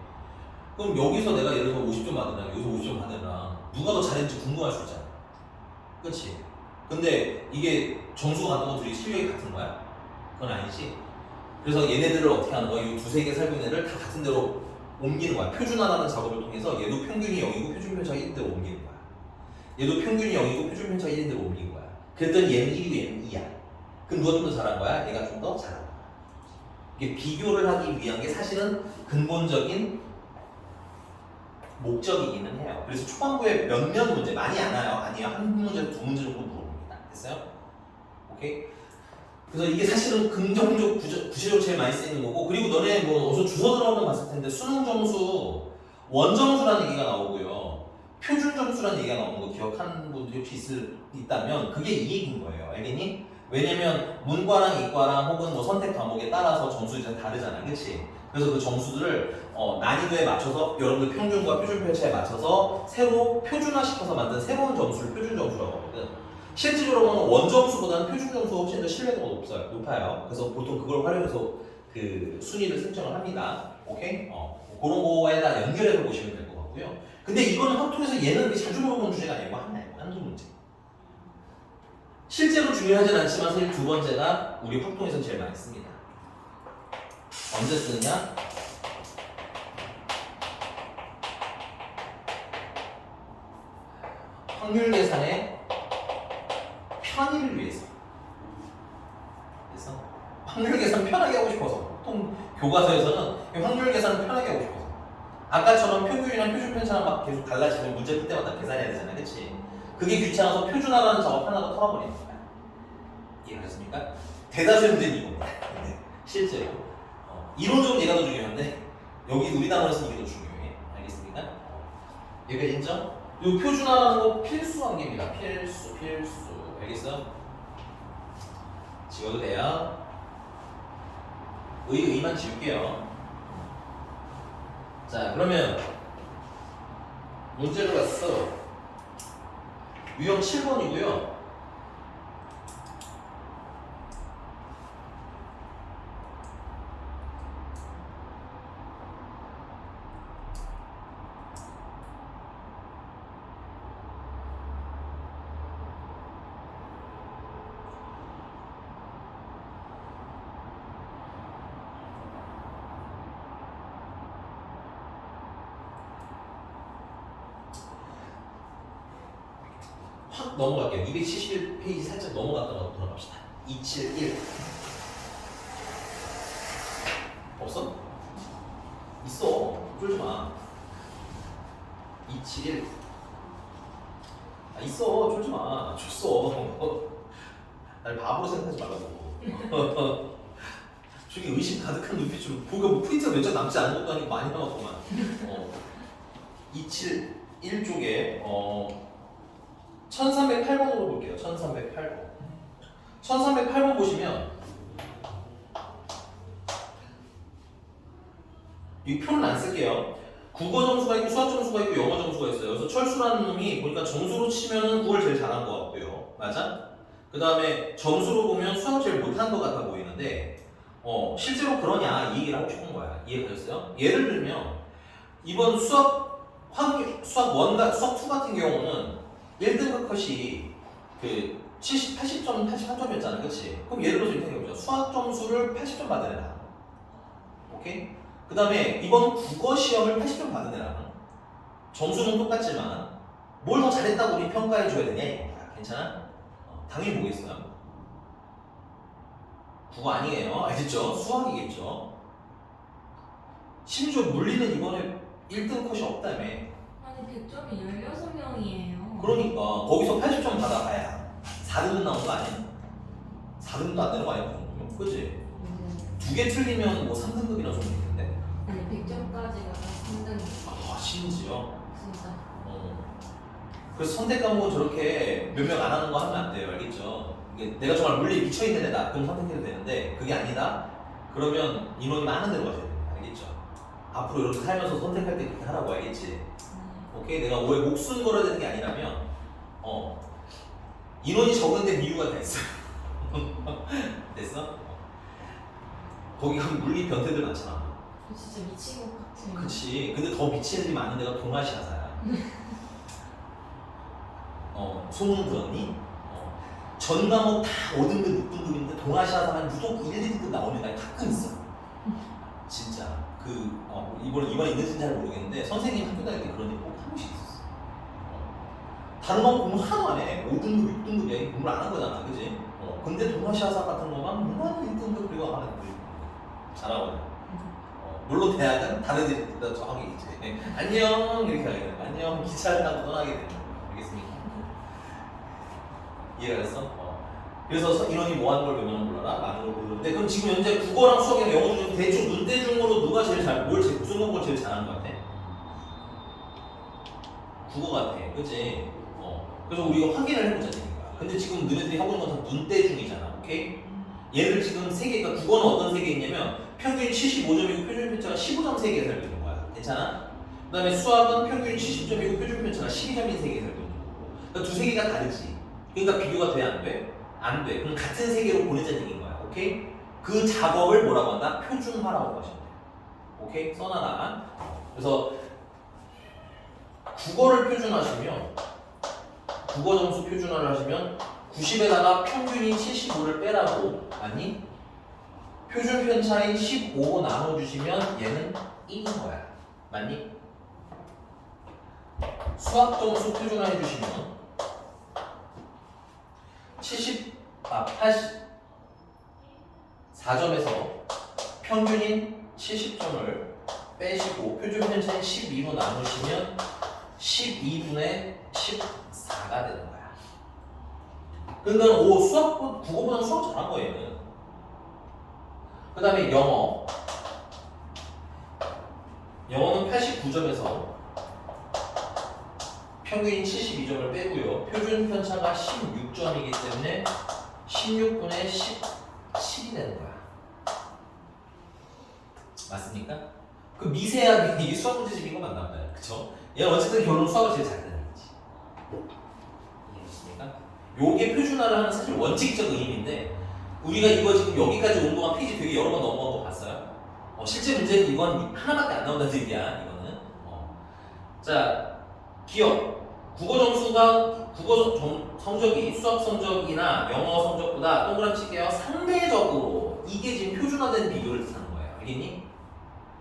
그럼 여기서 내가 예를 들어 50점 받으랑 여기서 50점 받으랑 누가 더 잘했는지 궁금할 수 있잖아. 그치? 근데 이게 점수가 같다고 둘이 실력이 같은 거야? 그건 아니지. 그래서 얘네들을 어떻게 하는 거야? 이 두세 개 살고 있는 애를 다 같은 데로 옮기는 거야. 표준화라는 작업을 통해서 얘도 평균이 0이고 표준 편차가 1인 대로 옮기는 거야. 얘도 평균이 0이고 표준 편차가 1인 대로 옮기는 거야. 그랬더니 얘는 1이고 얘는 2야. 그럼 누가 좀 더 잘한 거야? 얘가 좀 더 잘한 거야. 이게 비교를 하기 위한 게 사실은 근본적인 목적이기는 해요. 그래서 초반부에 몇몇 문제, 많이 안 와요. 아니에요. 한 문제에서 두 문제 정도 물어봅니다. 됐어요? 오케이? 그래서 이게 사실은 긍정적, 구체적으로 제일 많이 쓰이는 거고, 그리고 너네 뭐 어디서 주워 들어오는 봤을 텐데 수능 점수, 원점수라는 얘기가 나오고요. 표준 점수라는 얘기가 나오는 거 기억하는 분들이 혹시 있다면 그게 이 얘기인 거예요. 알겠니? 왜냐면 문과랑 이과랑 혹은 뭐 선택 과목에 따라서 점수가 다르잖아. 그치? 그래서 그 점수들을 난이도에 맞춰서 여러분들 평균과 표준 편차에 맞춰서 새로 표준화시켜서 만든 새로운 점수를 표준 점수라고 하거든. 실질적으로는 원점수보다는 표준 점수가 훨씬 더 신뢰도가 높아요. 그래서 보통 그걸 활용해서 그 순위를 설정을 합니다. 오케이? 그런 거에다 연결해서 보시면 될 것 같고요. 근데 이거는 확통에서 얘는 자주 물어보는 주제가 아니고 한두 문제. 실제로 중요하진 않지만 사실 두 번째가 우리 확통에서 제일 많이 씁니다. 언제 쓰느냐? 확률 계산의 편의를 위해서. 그래서 확률 계산 편하게 하고 싶어서 보통 교과서에서는 확률 계산을 편하게 하고 싶어서 아까처럼 평균이랑 표준 편차랑 막 계속 달라지면 문제 풀 때마다 계산해야 되잖아, 그치? 그게 귀찮아서 표준화라는 작업 하나로 털어버리는 거야. 이해하셨습니까? 대다수의 문제는 이겁니다. 실제로. 이론적으로 얘가 더 중요한데 여기 우리 단어에서는 이게 더 중요해. 알겠습니까? 여기까지 인정? 이 표준화라는 거 필수 관계입니다. 필수. 알겠어? 지워도 돼요. 의만 지울게요. 자, 그러면 문제로 갔어. 유형 7번이고요. 확 넘어갈게요. 271페이지 살짝 넘어갔다가 돌아갑시다. 271 없어? 있어. 쫄지 마. 271 있어. 쫄지 마. 줬어. 날 바보로 생각하지 말라고. 저기 의심 가득한 눈빛으로 보니까 뭐 프린트가 몇 장 남지 않은 것도 아니고 많이 남았구만. 271 쪽에 1308번으로 볼게요. 1308번. 1308번 보시면 이 표는 안 쓸게요. 국어 점수가 있고 수학 점수가 있고 영어 점수가 있어요. 그래서 철수라는 놈이 보니까 점수로 치면은 국어를 제일 잘한 것 같고요. 맞아? 그 다음에 점수로 보면 수학을 제일 못한 것 같아 보이는데 실제로 그러냐 이 얘기를 하고 싶은 거야. 이해가셨어요? 예를 들면 이번 수학 원과 수학 2 같은 경우는 1등급 컷이 그 80점, 83점이었잖아, 그치? 그럼 예를 들어서 이렇게 생각해보자. 수학 점수를 80점 받은 애랑, 오케이? 그 다음에 이번 국어 시험을 80점 받은 애랑 점수는 똑같지만 뭘 더 잘했다고 우리 평가해줘야 되냐 이거야. 괜찮아? 당연히 뭐겠어요? 국어 아니에요, 알겠죠? 수학이겠죠? 심지어 물리는 이번에 1등 컷이 없다며. 아니 100점이 16명이에요. 그러니까 거기서 80점 받아가야 4등급 나온 거 아니야? 4등급도 안 되는 거 아니야? 그 정도면? 그치? 두 개 틀리면 뭐 3등급이나 소리 있는데? 아니 100점까지가 3등급. 아 심지어? 진짜. 그래서 선택 과목은 저렇게 몇 명 안 하는 거 하면 안 돼요. 알겠죠? 이게 내가 정말 물리에 미쳐있는 애다. 그럼 선택해도 되는데 그게 아니다? 그러면 인원이 많은 데로 가셔야 됩니다. 알겠죠? 앞으로 이렇게 살면서 선택할 때 그렇게 하라고. 알겠지? 오케이? 내가 왜 목숨 걸어야 되는 게 아니라면 인원이 적은데 이유가 다 있어요. 됐어? 거기 가면 물리 변태들 많잖아. 진짜 미친 것 같아요. 그치. 근데 더 미친 애들이 많은 데가 동아시아사야. 소문 들었니? 전 과목 다 5등급, 6등급인데 동아시아사만 유독 1, 2등급 나오는 애가 가끔 있어. 진짜. 이번에 있는지는 잘 모르겠는데 선생님 학교 다닐 때 그런 일 꼭 한 번씩 있었어. 다른 과목 공부 하나도 안 해. 5등급, 6등급이야. 공부를 안 한 거잖아. 그지? 근데 동아시아사 같은 거만 뭐만 1등급 그리고 하는 애들이 잘하거든. 물론 대학은 다른 애들이 저 하게 이제 안녕 이렇게 하게 되는 거야. 안녕 기차를 타고 떠나게 되는 거야. 알겠습니까? 이해가 됐어? 그래서 인원이 뭐 하는 걸 외우면 몰라라? 많은 걸 모르는데 그럼 지금 현재 국어랑 수학이랑 영어 중에 대충 눈대중으로 누가 제일 무슨 과목을 제일 잘하는 것 같아? 국어 같아. 그치? 그래서 우리가 확인을 해보자 니까. 근데 지금 너네들이 하고 있는 건 다 눈대중이잖아. 오케이? 얘를 지금 세 개가 국어는 어떤 세 개 있냐면 평균이 75점이고 표준 편차가 15점 세 개에 살고 있는 거야. 괜찮아? 그 다음에 수학은 평균이 70점이고 표준 편차가 12점인 세 개에 살고 있는 거고. 그러니까 두세 개가 다르지. 그러니까 비교가 돼? 안 돼? 안 돼. 그럼 같은 세계로 보내자는 얘기인 거야. 오케이? 그 작업을 뭐라고 한다? 표준화라고 하시면 돼. 오케이? 써놔라. 그래서 국어를 표준화하시면 국어 점수 표준화를 하시면 90에다가 평균인 75를 빼라고. 아니? 표준 편차인 15 나눠주시면 얘는 1인 거야. 맞니? 수학 점수 표준화 해주시면 84점에서 평균인 70점을 빼시고 표준 편차인 12로 나누시면 12분의 14가 되는 거야. 그러니까 국어보다는 수학 잘한 거야 얘는. 그 다음에 영어 영어는 89점에서 평균이 72점을 빼고요. 표준 편차가 16점이기 때문에 16분의 17이 되는 거야. 맞습니까? 그 미세하게 이게 수학 문제집인 거 맞나 봐요. 그쵸? 얘는 어쨌든 결론 수학을 제일 잘하는 거지. 이해하셨습니까? 요게 표준화를 하는 사실 원칙적 의미인데 우리가 이거 지금 여기까지 온 동안 페이지 되게 여러 번 넘어간 거 봤어요? 실제 문제는 이건 하나밖에 안 나온다는 얘기야. 이거는. 자, 기억. 국어 점수가 성적이 수학 성적이나 영어 성적보다 동그라미 칠게요. 상대적으로 이게 지금 표준화된 비교를 뜻하는 거예요. 알겠니?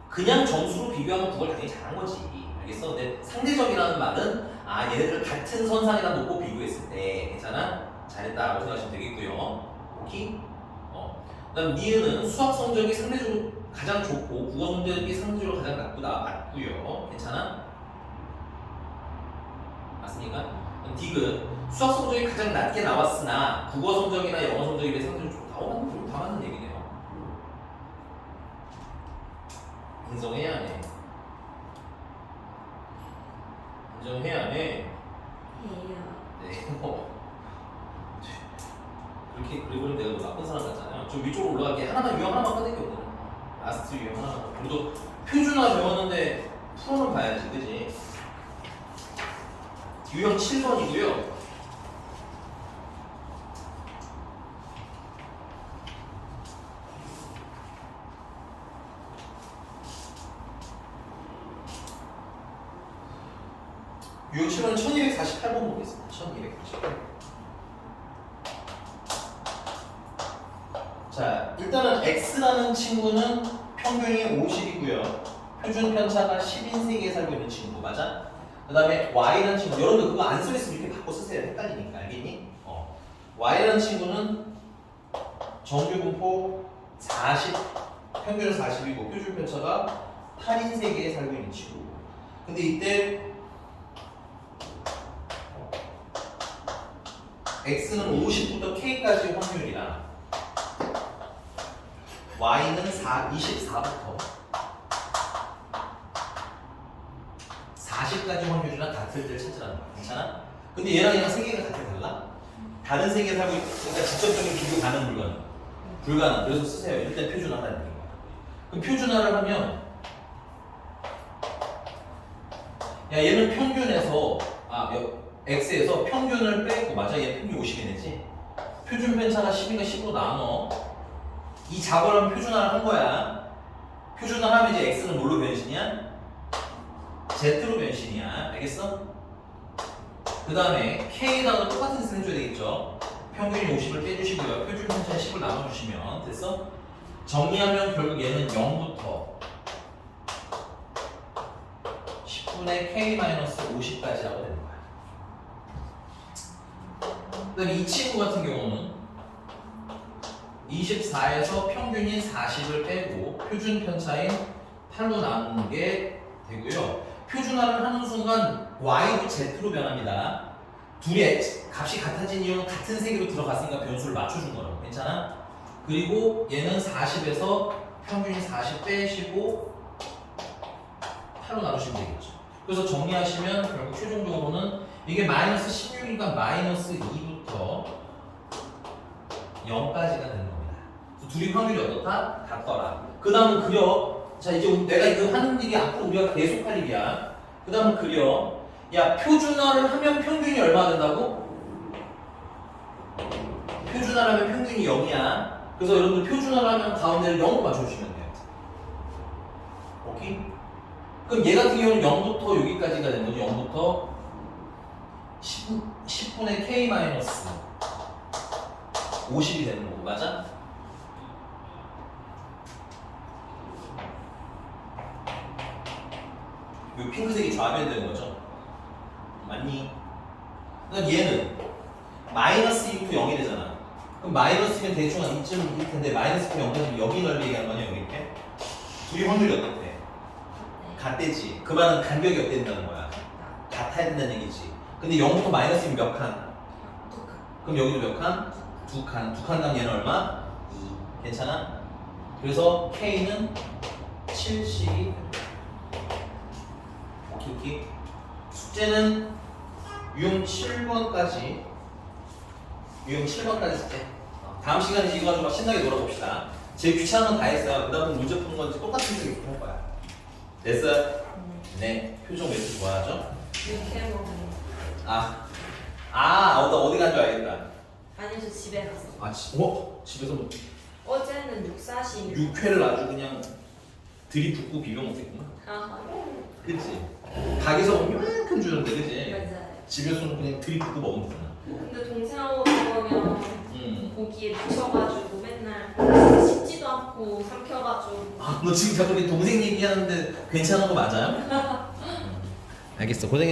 그냥 점수로 비교하면 국어를 당연히 잘한 거지. 알겠어? 근데 상대적이라는 말은 얘네들 같은 선상에다 놓고 비교했을 때 괜찮아? 잘했다라고 생각하시면 되겠고요. 오케이? 그 다음 니은은 수학 성적이 상대적으로 가장 좋고 국어 성적이 상대적으로 가장 맞고요. 괜찮아? 맞습니까? 딕은 수학 성적이 가장 낮게 나왔으나 국어 성적이나 영어 성적에 비해 상대적으로 좋다. 다 맞는 얘기네요. 인정해야 해. 인정해야 해. 해요. 네. 그렇게 그리고는 내가 뭐 나쁜 사람 같잖아요. 좀 위쪽으로 올라갈게. 하나만 유형 하나만 꺼낼게 오늘. 라스트 유형 하나만. 우리도 표준화 배웠는데 풀어는 봐야지, 그지? 유형 7번이고요. 유형 7번은 1248번 보겠습니다. 1248번. 자, 일단은 X라는 친구는 평균이 50이고요. 표준 편차가 10인 세계에 살고 있는 친구, 맞아? 그 다음에 Y라는 친구, 여러분들 그거 안 써있으면 이렇게 바꿔 쓰세요. 헷갈리니까, 알겠니? Y라는 친구는 정규 분포 40, 평균은 40이고 표준 편차가 8인 세계에 살고 있는 친구. 근데 이때 X는 50부터 K까지 확률이라 Y는 24부터 40까지 확률이랑 같을 때를 찾으라는 거야. 괜찮아? 근데 얘랑 세계가 같아 달라? 다른 세계에 살고 있으니까 직접적인 비교 가능 불가능. 그래서 쓰세요. 일단 표준화하는 거야. 그럼 표준화를 하면 얘는 평균에서 X에서 평균을 빼고 맞아? 얘 평균 50이네지? 표준 편차가 10이니까 10으로 나눠. 이 작업을 하면 표준화를 한 거야. 표준화하면 이제 X는 뭘로 변신이야? Z로 변신이야. 알겠어? 그 다음에 K에다가 똑같은 짓을 해줘야 되겠죠? 평균이 50을 빼주시고요. 표준 편차 10을 나눠주시면 됐어? 정리하면 결국 얘는 0부터 10분의 K-50까지라고 되는 거야. 그 다음에 이 친구 같은 경우는 24에서 평균인 40을 빼고 표준 편차인 8로 나누는 게 되고요. 표준화를 하는 순간 Y도 Z로 변합니다. 둘의 값이 같아진 이유는 같은 세계로 들어갔으니까 변수를 맞춰준 거라고. 괜찮아? 그리고 얘는 40에서 평균이 40 빼시고 8로 나누시면 되겠죠. 그래서 정리하시면 결국 최종적으로는 이게 마이너스 16이니까 마이너스 2부터 0까지가 되는 겁니다. 그래서 둘이 확률이 어떻다? 같더라. 그 다음은 그려. 자, 이제 내가 이거 하는 일이 앞으로 우리가 계속 할 일이야. 그 다음은 그려. 야, 표준화를 하면 평균이 얼마 된다고? 표준화를 하면 평균이 0이야. 그래서 여러분들 표준화를 하면 가운데를 0으로 맞춰주시면 돼요. 오케이? 그럼 얘 같은 경우는 0부터 여기까지가 되는 거죠. 0부터 10분의 K-50이 되는 거고, 맞아? 이 핑크색이 좌변되는 거죠. 맞니? 그럼 얘는 마이너스 2부터 0이 되잖아. 그럼 마이너스면 대충 한 이쯤일 텐데 마이너스부터 0까지 여기 넓이 얘기하는 거냐, 여기 이렇게? 둘이 확률이 어떻대? 같대지. 그 말은 간격이 어떻게 된다는 거야? 같아야 된다는 얘기지. 근데 0부터 마이너스면 몇 칸? 그럼 여기도 몇 칸? 두 칸. 두 칸당 얘는 얼마? 2. 괜찮아? 그래서 K는 70이 됩니다. 읽기. 숙제는 유형 7번까지 숙제. 다음 시간에 이거 가지고 막 신나게 놀아봅시다. 제일 귀찮은 건 다 했어요. 그 다음은 문제 푸는 건지 똑같은 거 계속 할 거야. 됐어요? 네. 표정 왜 이렇게 좋아하죠? 이렇게 먹어. 어디 간 줄 알겠다. 아니 저 집에 가서. 집에서 뭐 어제는 육사시. 육회를 아주 그냥 들이붓고 비벼 먹겠구나. 아 그치? 가게에서 먹으면 이만큼 주는데, 그치? 맞아요. 집에서는 그냥 들이붓고 먹으면 되나? 근데 동생하고 먹으면 고기에 묻혀가지고 맨날 씹지도 않고 삼켜가지고. 너 지금 자꾸 내 동생 얘기하는데 괜찮은 거 맞아요? 알겠어. 고생했어.